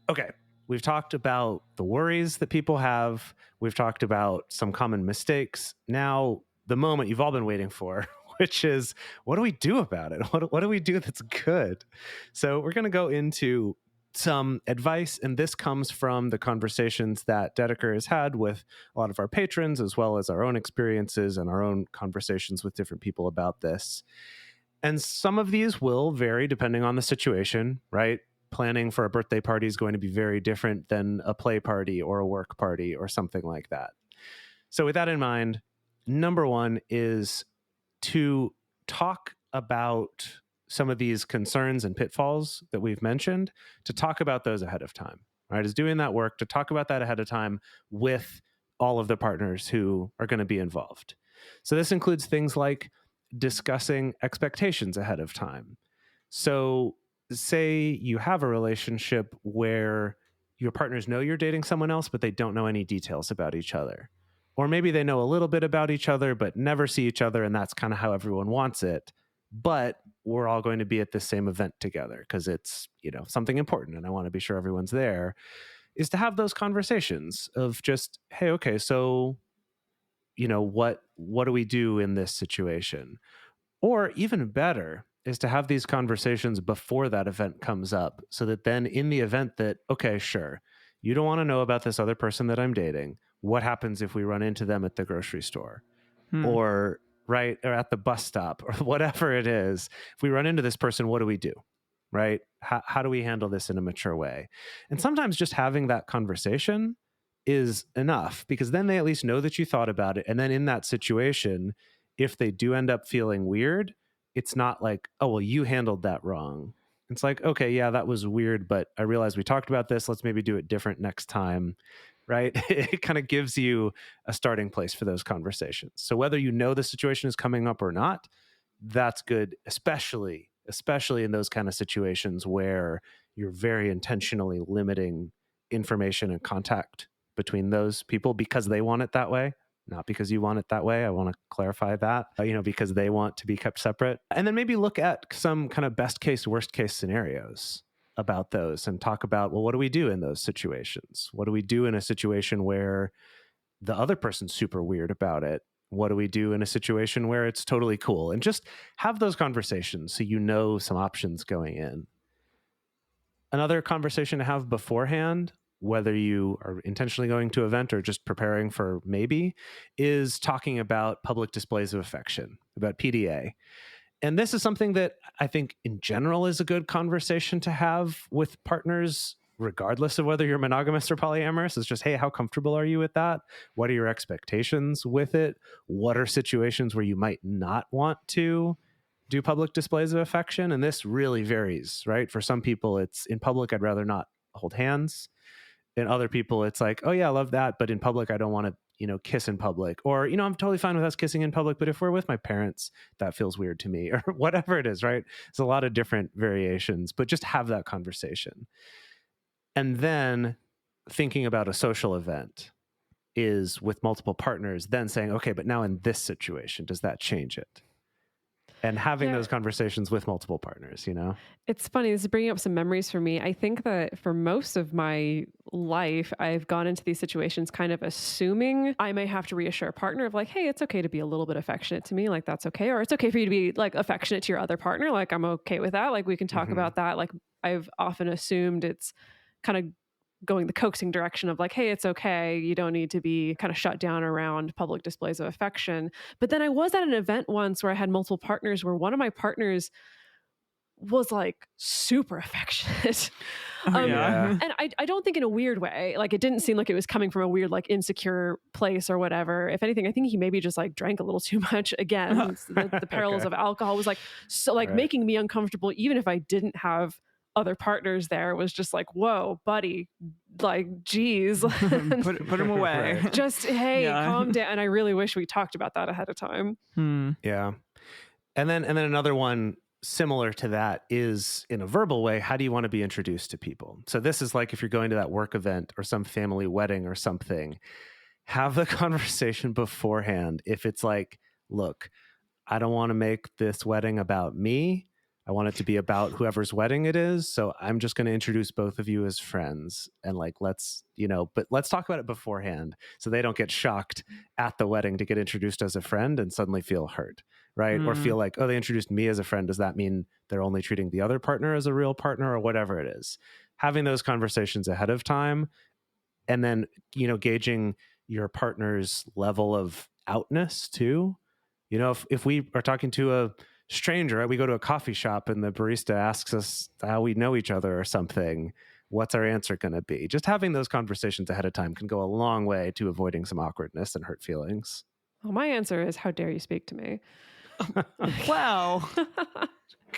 Okay, we've talked about the worries that people have. We've talked about some common mistakes. Now, the moment you've all been waiting for, which is, what do we do about it? What do we do that's good? So we're going to go into some advice, and this comes from the conversations that Dedeker has had with a lot of our patrons, as well as our own experiences and our own conversations with different people about this. And some of these will vary depending on the situation, right? Planning for a birthday party is going to be very different than a play party or a work party or something like that. So with that in mind, number one is to talk about some of these concerns and pitfalls that we've mentioned, to talk about those ahead of time, right? Is doing that work to talk about that ahead of time with all of the partners who are going to be involved. So this includes things like discussing expectations ahead of time. So say you have a relationship where your partners know you're dating someone else, but they don't know any details about each other. Or maybe they know a little bit about each other, but never see each other, and that's kind of how everyone wants it. But we're all going to be at the same event together because it's, something important, and I want to be sure everyone's there, is to have those conversations of just, hey, okay, so, what do we do in this situation? Or even better is to have these conversations before that event comes up, so that then in the event that, okay, sure, you don't want to know about this other person that I'm dating. What happens if we run into them at the grocery store or at the bus stop or whatever it is? If we run into this person, what do we do? Right? How do we handle this in a mature way? And sometimes just having that conversation is enough, because then they at least know that you thought about it. And then in that situation, if they do end up feeling weird, it's not like, oh, well, you handled that wrong. It's like, okay, yeah, that was weird, but I realized we talked about this. Let's maybe do it different next time, right? It kind of gives you a starting place for those conversations. So whether you know the situation is coming up or not, that's good, especially in those kind of situations where you're very intentionally limiting information and contact between those people because they want it that way. Not because you want it that way. I want to clarify that, because they want to be kept separate. And then maybe look at some kind of best case, worst case scenarios about those and talk about, well, what do we do in those situations? What do we do in a situation where the other person's super weird about it? What do we do in a situation where it's totally cool? And just have those conversations so you know some options going in. Another conversation to have beforehand, whether you are intentionally going to an event or just preparing for maybe, is talking about public displays of affection, about PDA. And this is something that I think in general is a good conversation to have with partners, regardless of whether you're monogamous or polyamorous. It's just, hey, how comfortable are you with that? What are your expectations with it? What are situations where you might not want to do public displays of affection? And this really varies, right? For some people, it's in public, I'd rather not hold hands. In other people, it's like, oh yeah, I love that, but in public, I don't want to, kiss in public. Or, I'm totally fine with us kissing in public, but if we're with my parents, that feels weird to me, or whatever it is, right? There's a lot of different variations, but just have that conversation. And then thinking about a social event is with multiple partners, then saying, okay, but now in this situation, does that change it? And having those conversations with multiple partners, It's funny. This is bringing up some memories for me. I think that for most of my life, I've gone into these situations kind of assuming I may have to reassure a partner of like, hey, it's okay to be a little bit affectionate to me. Like, that's okay. Or it's okay for you to be like affectionate to your other partner. Like, I'm okay with that. Like, we can talk about that. Like, I've often assumed it's kind of going the coaxing direction of like, hey, it's okay. You don't need to be kind of shut down around public displays of affection. But then I was at an event once where I had multiple partners where one of my partners was like super affectionate. And I don't think in a weird way. Like, it didn't seem like it was coming from a weird, like, insecure place or whatever. If anything, I think he maybe just like drank a little too much. Again, the perils of alcohol was like, so like making me uncomfortable, even if I didn't have other partners there. Was just like, whoa, buddy, like, geez. put him away. Just, hey, calm down. And I really wish we talked about that ahead of time. Yeah. And then another one similar to that is in a verbal way. How do you want to be introduced to people? So this is like if you're going to that work event or some family wedding or something, have the conversation beforehand. If it's like, look, I don't want to make this wedding about me. I want it to be about whoever's wedding it is. So I'm just going to introduce both of you as friends, and like, let's talk about it beforehand so they don't get shocked at the wedding to get introduced as a friend and suddenly feel hurt, right? Or feel like, oh, they introduced me as a friend. Does that mean they're only treating the other partner as a real partner, or whatever it is? Having those conversations ahead of time, and then, gauging your partner's level of outness too. If we are talking to a stranger, right? We go to a coffee shop and the barista asks us how we know each other or something. What's our answer going to be? Just having those conversations ahead of time can go a long way to avoiding some awkwardness and hurt feelings. Well, my answer is, how dare you speak to me? Wow.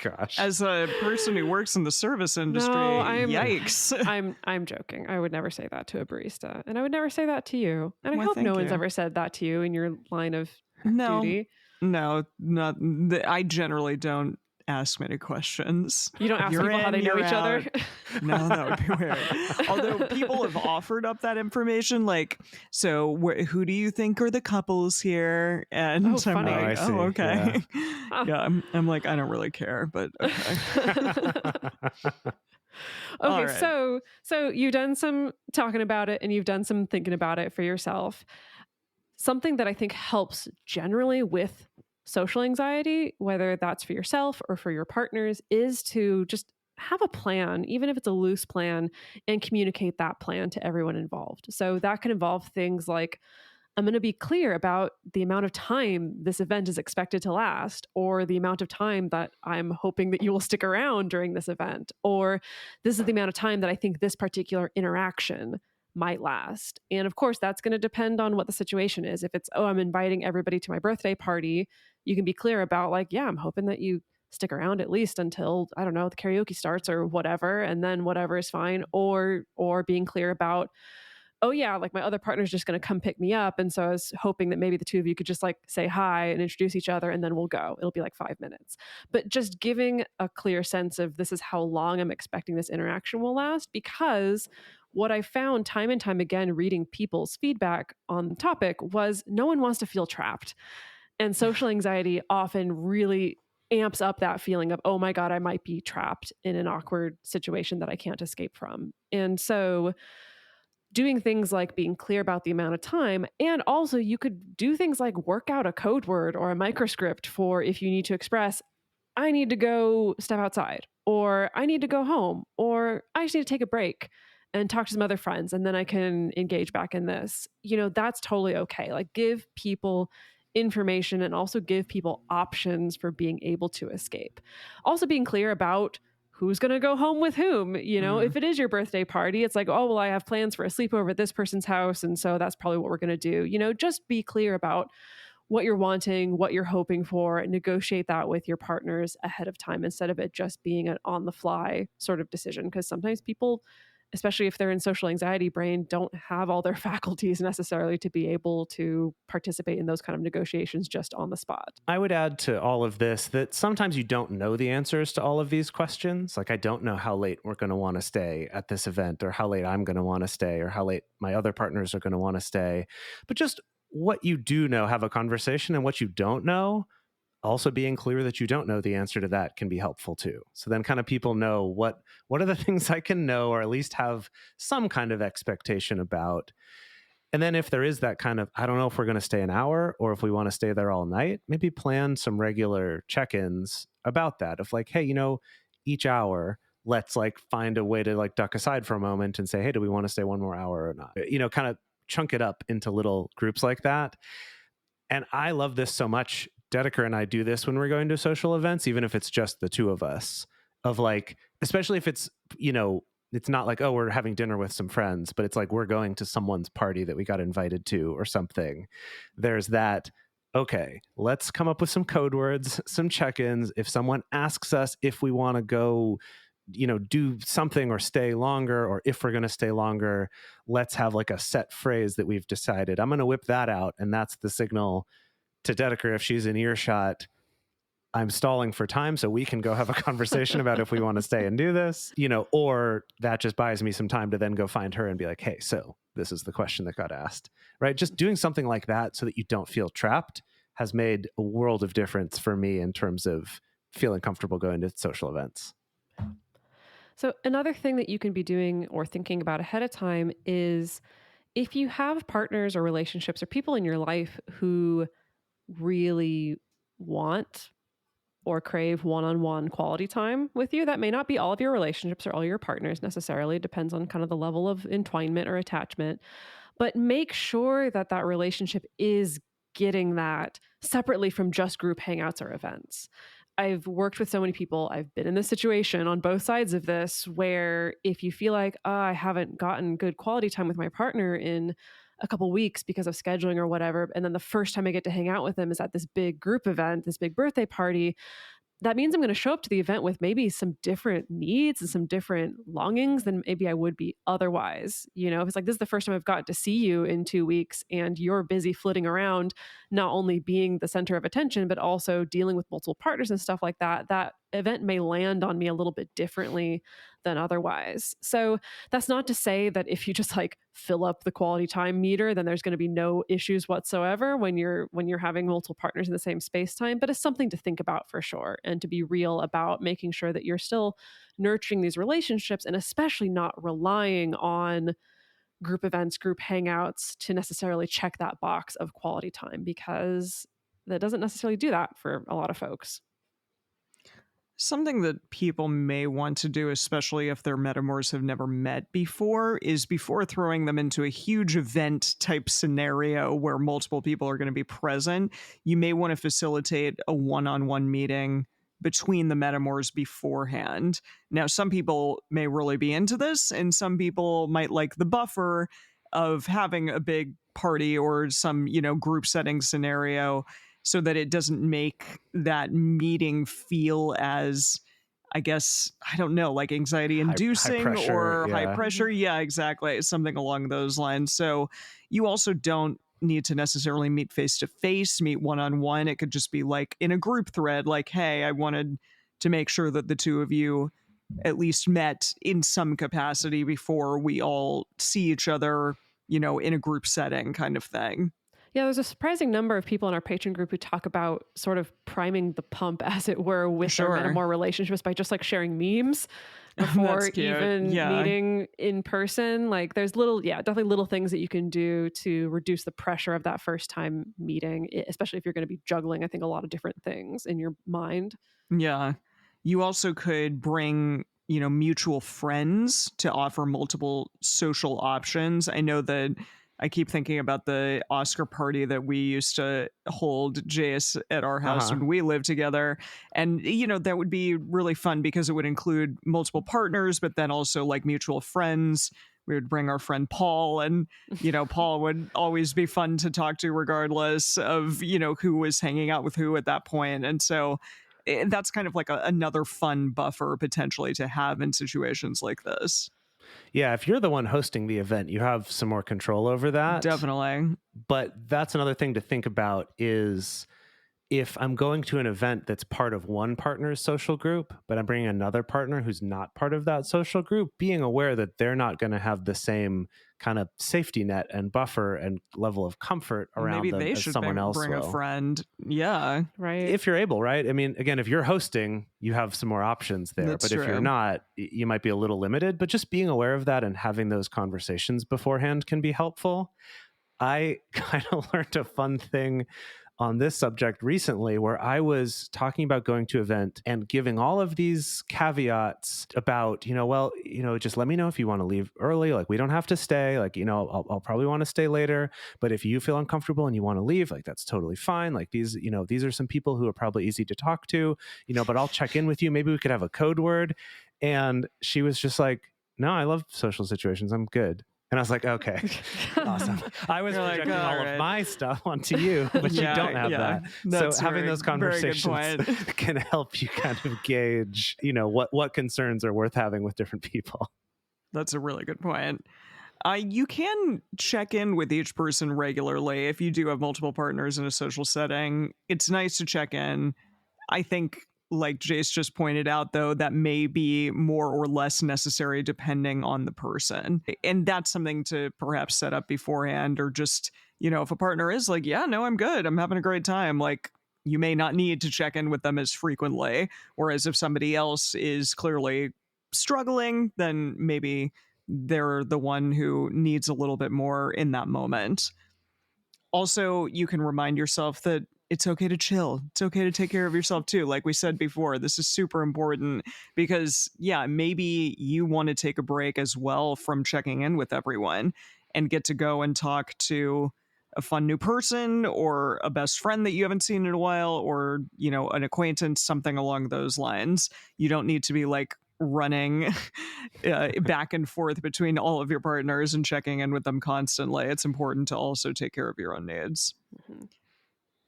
Gosh. As a person who works in the service industry, yikes. I'm joking. I would never say that to a barista, and I would never say that to you. And I hope thank no one's you. ever said that to you in your line of duty. No, not. I generally don't ask many questions. You don't ask people how they know each other? No, that would be weird. Although people have offered up that information, like, so who do you think are the couples here? And I'm funny. like, oh, okay. Yeah, I'm like, I don't really care, but okay. Okay, right. so you've done some talking about it and you've done some thinking about it for yourself. Something that I think helps generally with social anxiety, whether that's for yourself or for your partners, is to just have a plan, even if it's a loose plan, and communicate that plan to everyone involved. So that can involve things like, I'm going to be clear about the amount of time this event is expected to last, or the amount of time that I'm hoping that you will stick around during this event, or this is the amount of time that I think this particular interaction might last. And of course, that's going to depend on what the situation is. If it's, oh, I'm inviting everybody to my birthday party, you can be clear about like, yeah, I'm hoping that you stick around at least until, I don't know, the karaoke starts or whatever, and then whatever is fine. Or being clear about, oh yeah, like my other partner's just going to come pick me up. And so I was hoping that maybe the two of you could just like say hi and introduce each other, and then we'll go. It'll be like 5 minutes. But just giving a clear sense of, this is how long I'm expecting this interaction will last. Because what I found time and time again, reading people's feedback on the topic, was no one wants to feel trapped. And social anxiety often really amps up that feeling of, oh my God, I might be trapped in an awkward situation that I can't escape from. And so doing things like being clear about the amount of time, and also you could do things like work out a code word or a microscript for if you need to express, I need to go step outside, or I need to go home, or I just need to take a break and talk to some other friends, and then I can engage back in this. That's totally okay. Like, give people information and also give people options for being able to escape. Also being clear about who's going to go home with whom. If it is your birthday party, it's like, oh, well, I have plans for a sleepover at this person's house, and so that's probably what we're going to do. Just be clear about what you're wanting, what you're hoping for, and negotiate that with your partners ahead of time, instead of it just being an on the fly sort of decision. Because sometimes people, especially if they're in social anxiety brain, don't have all their faculties necessarily to be able to participate in those kind of negotiations just on the spot. I would add to all of this that sometimes you don't know the answers to all of these questions. Like, I don't know how late we're going to want to stay at this event, or how late I'm going to want to stay, or how late my other partners are going to want to stay. But just what you do know, have a conversation, and what you don't know, also being clear that you don't know the answer to that can be helpful too. So then kind of people know what are the things I can know, or at least have some kind of expectation about. And then if there is that kind of, I don't know if we're going to stay an hour or if we want to stay there all night, maybe plan some regular check-ins about that. Of like, hey, each hour, let's like find a way to like duck aside for a moment and say, hey, do we want to stay one more hour or not? Kind of chunk it up into little groups like that. And I love this so much. Dedeker and I do this when we're going to social events, even if it's just the two of us, of like, especially if it's, it's not like, oh, we're having dinner with some friends, but it's like we're going to someone's party that we got invited to or something. There's that, okay, let's come up with some code words, some check-ins. If someone asks us if we want to go, do something or stay longer, or if we're going to stay longer, let's have like a set phrase that we've decided. I'm going to whip that out. And that's the signal to Dedeker, if she's in earshot, I'm stalling for time so we can go have a conversation about if we want to stay and do this, or that just buys me some time to then go find her and be like, hey, so this is the question that got asked, right? Just doing something like that so that you don't feel trapped has made a world of difference for me in terms of feeling comfortable going to social events. So another thing that you can be doing or thinking about ahead of time is if you have partners or relationships or people in your life who really want or crave one-on-one quality time with you, that may not be all of your relationships or all your partners necessarily. It depends on kind of the level of entwinement or attachment. But make sure that that relationship is getting that separately from just group hangouts or events. I've worked with so many people. I've been in this situation on both sides of this where if you feel like, oh, I haven't gotten good quality time with my partner in a couple weeks because of scheduling or whatever, and then the first time I get to hang out with them is at this big group event, this big birthday party, that means I'm going to show up to the event with maybe some different needs and some different longings than maybe I would be otherwise. If it's like, this is the first time I've gotten to see you in 2 weeks and you're busy flitting around, not only being the center of attention, but also dealing with multiple partners and stuff like that, that event may land on me a little bit differently than otherwise. So that's not to say that if you just like fill up the quality time meter, then there's going to be no issues whatsoever when you're having multiple partners in the same space time, but it's something to think about for sure, and to be real about making sure that you're still nurturing these relationships and especially not relying on group events, group hangouts to necessarily check that box of quality time, because that doesn't necessarily do that for a lot of folks. Something that people may want to do, especially if their metamors have never met before, is before throwing them into a huge event type scenario where multiple people are going to be present, you may want to facilitate a one-on-one meeting between the metamors beforehand. Now, some people may really be into this, and some people might like the buffer of having a big party or some, group setting scenario, so that it doesn't make that meeting feel as, I guess, I don't know, like anxiety inducing or high pressure. Yeah, exactly. Something along those lines. So you also don't need to necessarily meet face to face, meet one-on-one. It could just be like in a group thread, like, hey, I wanted to make sure that the two of you at least met in some capacity before we all see each other, in a group setting kind of thing. Yeah, there's a surprising number of people in our patron group who talk about sort of priming the pump, as it were, with their metamor relationships by just like sharing memes before even meeting in person. Like there's definitely little things that you can do to reduce the pressure of that first time meeting, especially if you're going to be juggling, I think, a lot of different things in your mind. Yeah. You also could bring, mutual friends to offer multiple social options. I know that I keep thinking about the Oscar party that we used to hold, Jace, at our house when we lived together. And, that would be really fun because it would include multiple partners, but then also like mutual friends. We would bring our friend Paul, and, Paul would always be fun to talk to regardless of, who was hanging out with who at that point. And so that's kind of like another fun buffer potentially to have in situations like this. Yeah, if you're the one hosting the event, you have some more control over that. Definitely. But that's another thing to think about is if I'm going to an event that's part of one partner's social group, but I'm bringing another partner who's not part of that social group, being aware that they're not going to have the same kind of safety net and buffer and level of comfort around them as someone else will. Maybe they should bring a friend. Yeah. Right. If you're able, right? I mean, again, if you're hosting, you have some more options there. That's but true. If you're not, you might be a little limited. But just being aware of that and having those conversations beforehand can be helpful. I kind of learned a fun thing on this subject recently where I was talking about going to an event and giving all of these caveats about, just let me know if you want to leave early. Like, we don't have to stay. Like, I'll probably want to stay later. But if you feel uncomfortable and you want to leave, like, that's totally fine. Like these are some people who are probably easy to talk to, but I'll check in with you. Maybe we could have a code word. And she was just like, no, I love social situations. I'm good. And I was like, okay, awesome. I was projecting all of my stuff onto you, but you don't have that. That's so having those conversations can help you kind of gauge, what concerns are worth having with different people. That's a really good point. You can check in with each person regularly if you do have multiple partners in a social setting. It's nice to check in. I think, like Jace just pointed out, though, that may be more or less necessary depending on the person. And that's something to perhaps set up beforehand, or just, if a partner is like, yeah, no, I'm good, I'm having a great time, like, you may not need to check in with them as frequently. Whereas if somebody else is clearly struggling, then maybe they're the one who needs a little bit more in that moment. Also, you can remind yourself that it's okay to chill. It's okay to take care of yourself too. Like we said before, this is super important because, yeah, maybe you want to take a break as well from checking in with everyone and get to go and talk to a fun new person or a best friend that you haven't seen in a while, or, an acquaintance, something along those lines. You don't need to be like running back and forth between all of your partners and checking in with them constantly. It's important to also take care of your own needs. Mm-hmm.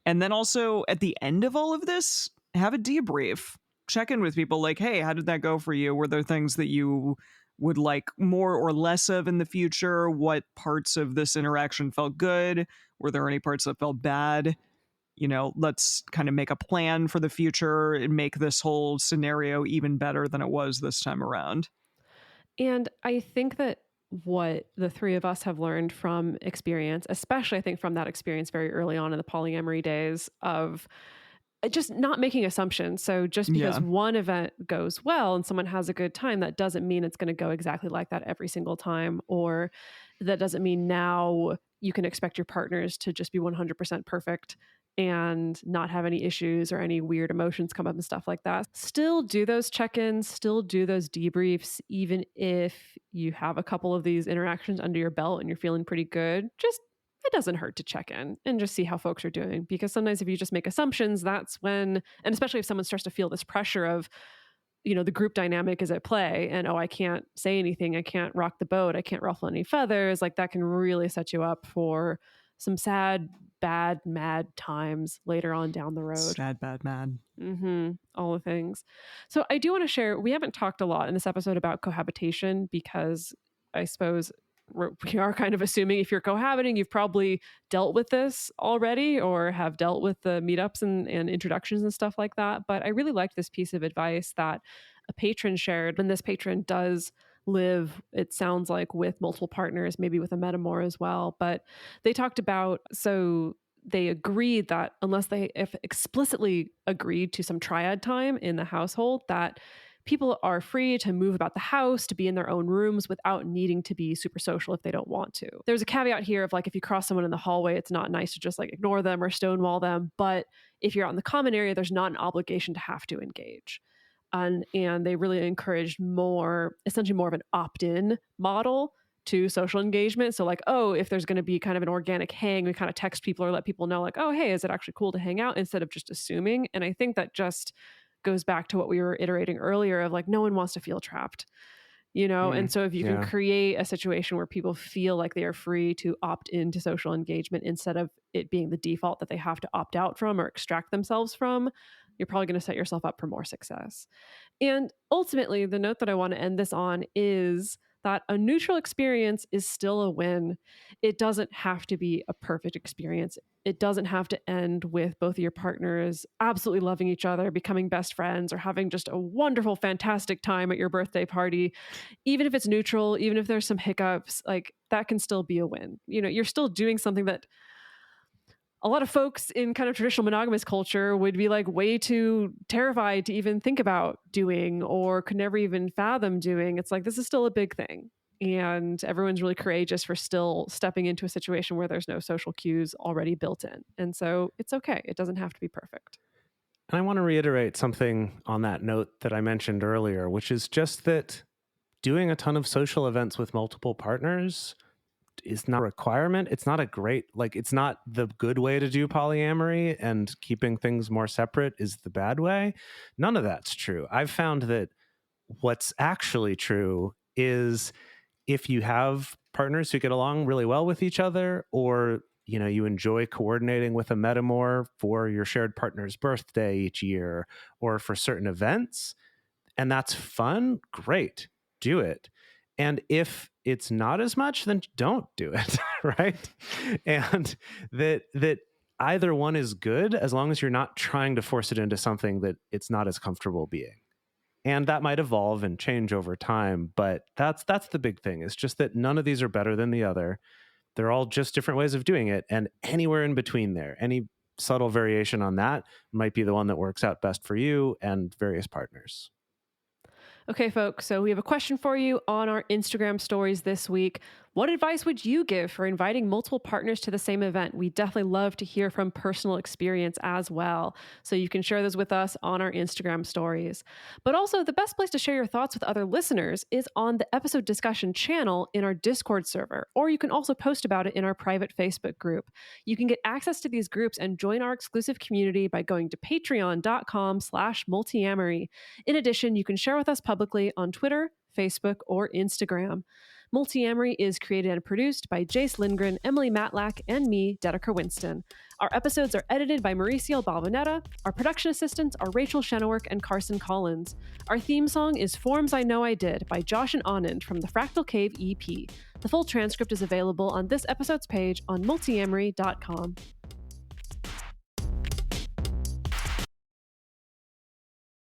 And then also at the end of all of this, have a debrief. Check in with people like, hey, how did that go for you? Were there things that you would like more or less of in the future? What parts of this interaction felt good? Were there any parts that felt bad? Let's kind of make a plan for the future and make this whole scenario even better than it was this time around. And I think that what the three of us have learned from experience, especially I think from that experience very early on in the polyamory days, of just not making assumptions. So just because one event goes well and someone has a good time, that doesn't mean it's going to go exactly like that every single time. Or that doesn't mean now you can expect your partners to just be 100% perfect and not have any issues or any weird emotions come up and stuff like that. Still do those check-ins, still do those debriefs, even if you have a couple of these interactions under your belt and you're feeling pretty good. It doesn't hurt to check in and just see how folks are doing. Because sometimes if you just make assumptions, that's when, and especially if someone starts to feel this pressure of, the group dynamic is at play and, I can't say anything, I can't rock the boat, I can't ruffle any feathers, like that can really set you up for some sad, bad, mad times later on down the road. Sad, bad, mad. Mm-hmm. All the things. So I do want to share, we haven't talked a lot in this episode about cohabitation because I suppose we are kind of assuming if you're cohabiting, you've probably dealt with this already or have dealt with the meetups and introductions and stuff like that. But I really liked this piece of advice that a patron shared, and this patron does live, it sounds like, with multiple partners, maybe with a metamor as well. But they talked about, so they agreed that unless they if explicitly agreed to some triad time in the household, that people are free to move about the house, to be in their own rooms without needing to be super social if they don't want to. There's a caveat here of like, if you cross someone in the hallway, it's not nice to just like ignore them or stonewall them. But if you're out in the common area, there's not an obligation to have to engage. And they really encouraged essentially more of an opt-in model to social engagement. So like, if there's going to be kind of an organic hang, we kind of text people or let people know like, hey, is it actually cool to hang out, instead of just assuming. And I think that just goes back to what we were iterating earlier of like, no one wants to feel trapped, and so if you can create a situation where people feel like they are free to opt into social engagement instead of it being the default that they have to opt out from or extract themselves from, you're probably going to set yourself up for more success. And ultimately, the note that I want to end this on is that a neutral experience is still a win. It doesn't have to be a perfect experience. It doesn't have to end with both of your partners absolutely loving each other, becoming best friends, or having just a wonderful, fantastic time at your birthday party. Even if it's neutral, even if there's some hiccups, like that can still be a win. You're still doing something that a lot of folks in kind of traditional monogamous culture would be like way too terrified to even think about doing or could never even fathom doing. It's like, this is still a big thing. And everyone's really courageous for still stepping into a situation where there's no social cues already built in. And so it's okay. It doesn't have to be perfect. And I want to reiterate something on that note that I mentioned earlier, which is just that doing a ton of social events with multiple partners is not a requirement. It's not it's not the good way to do polyamory, and keeping things more separate is the bad way. None of that's true. I've found that what's actually true is if you have partners who get along really well with each other, or you enjoy coordinating with a metamor for your shared partner's birthday each year or for certain events, and that's fun, great, do it. And if it's not as much, then don't do it, right? And that either one is good as long as you're not trying to force it into something that it's not as comfortable being. And that might evolve and change over time, but that's the big thing. It's just that none of these are better than the other. They're all just different ways of doing it, and anywhere in between there, any subtle variation on that might be the one that works out best for you and various partners. Okay, folks, so we have a question for you on our Instagram stories this week. What advice would you give for inviting multiple partners to the same event? We definitely love to hear from personal experience as well. So you can share those with us on our Instagram stories. But also, the best place to share your thoughts with other listeners is on the episode discussion channel in our Discord server, or you can also post about it in our private Facebook group. You can get access to these groups and join our exclusive community by going to patreon.com/multiamory. In addition, you can share with us publicly on Twitter, Facebook, or Instagram. Multiamory is created and produced by Jace Lindgren, Emily Matlack, and me, Dedeker Winston. Our episodes are edited by Mauricio Balvanetta. Our production assistants are Rachel Shenowork and Carson Collins. Our theme song is Forms I Know I Did by Josh and Anand from the Fractal Cave EP. The full transcript is available on this episode's page on multiamory.com.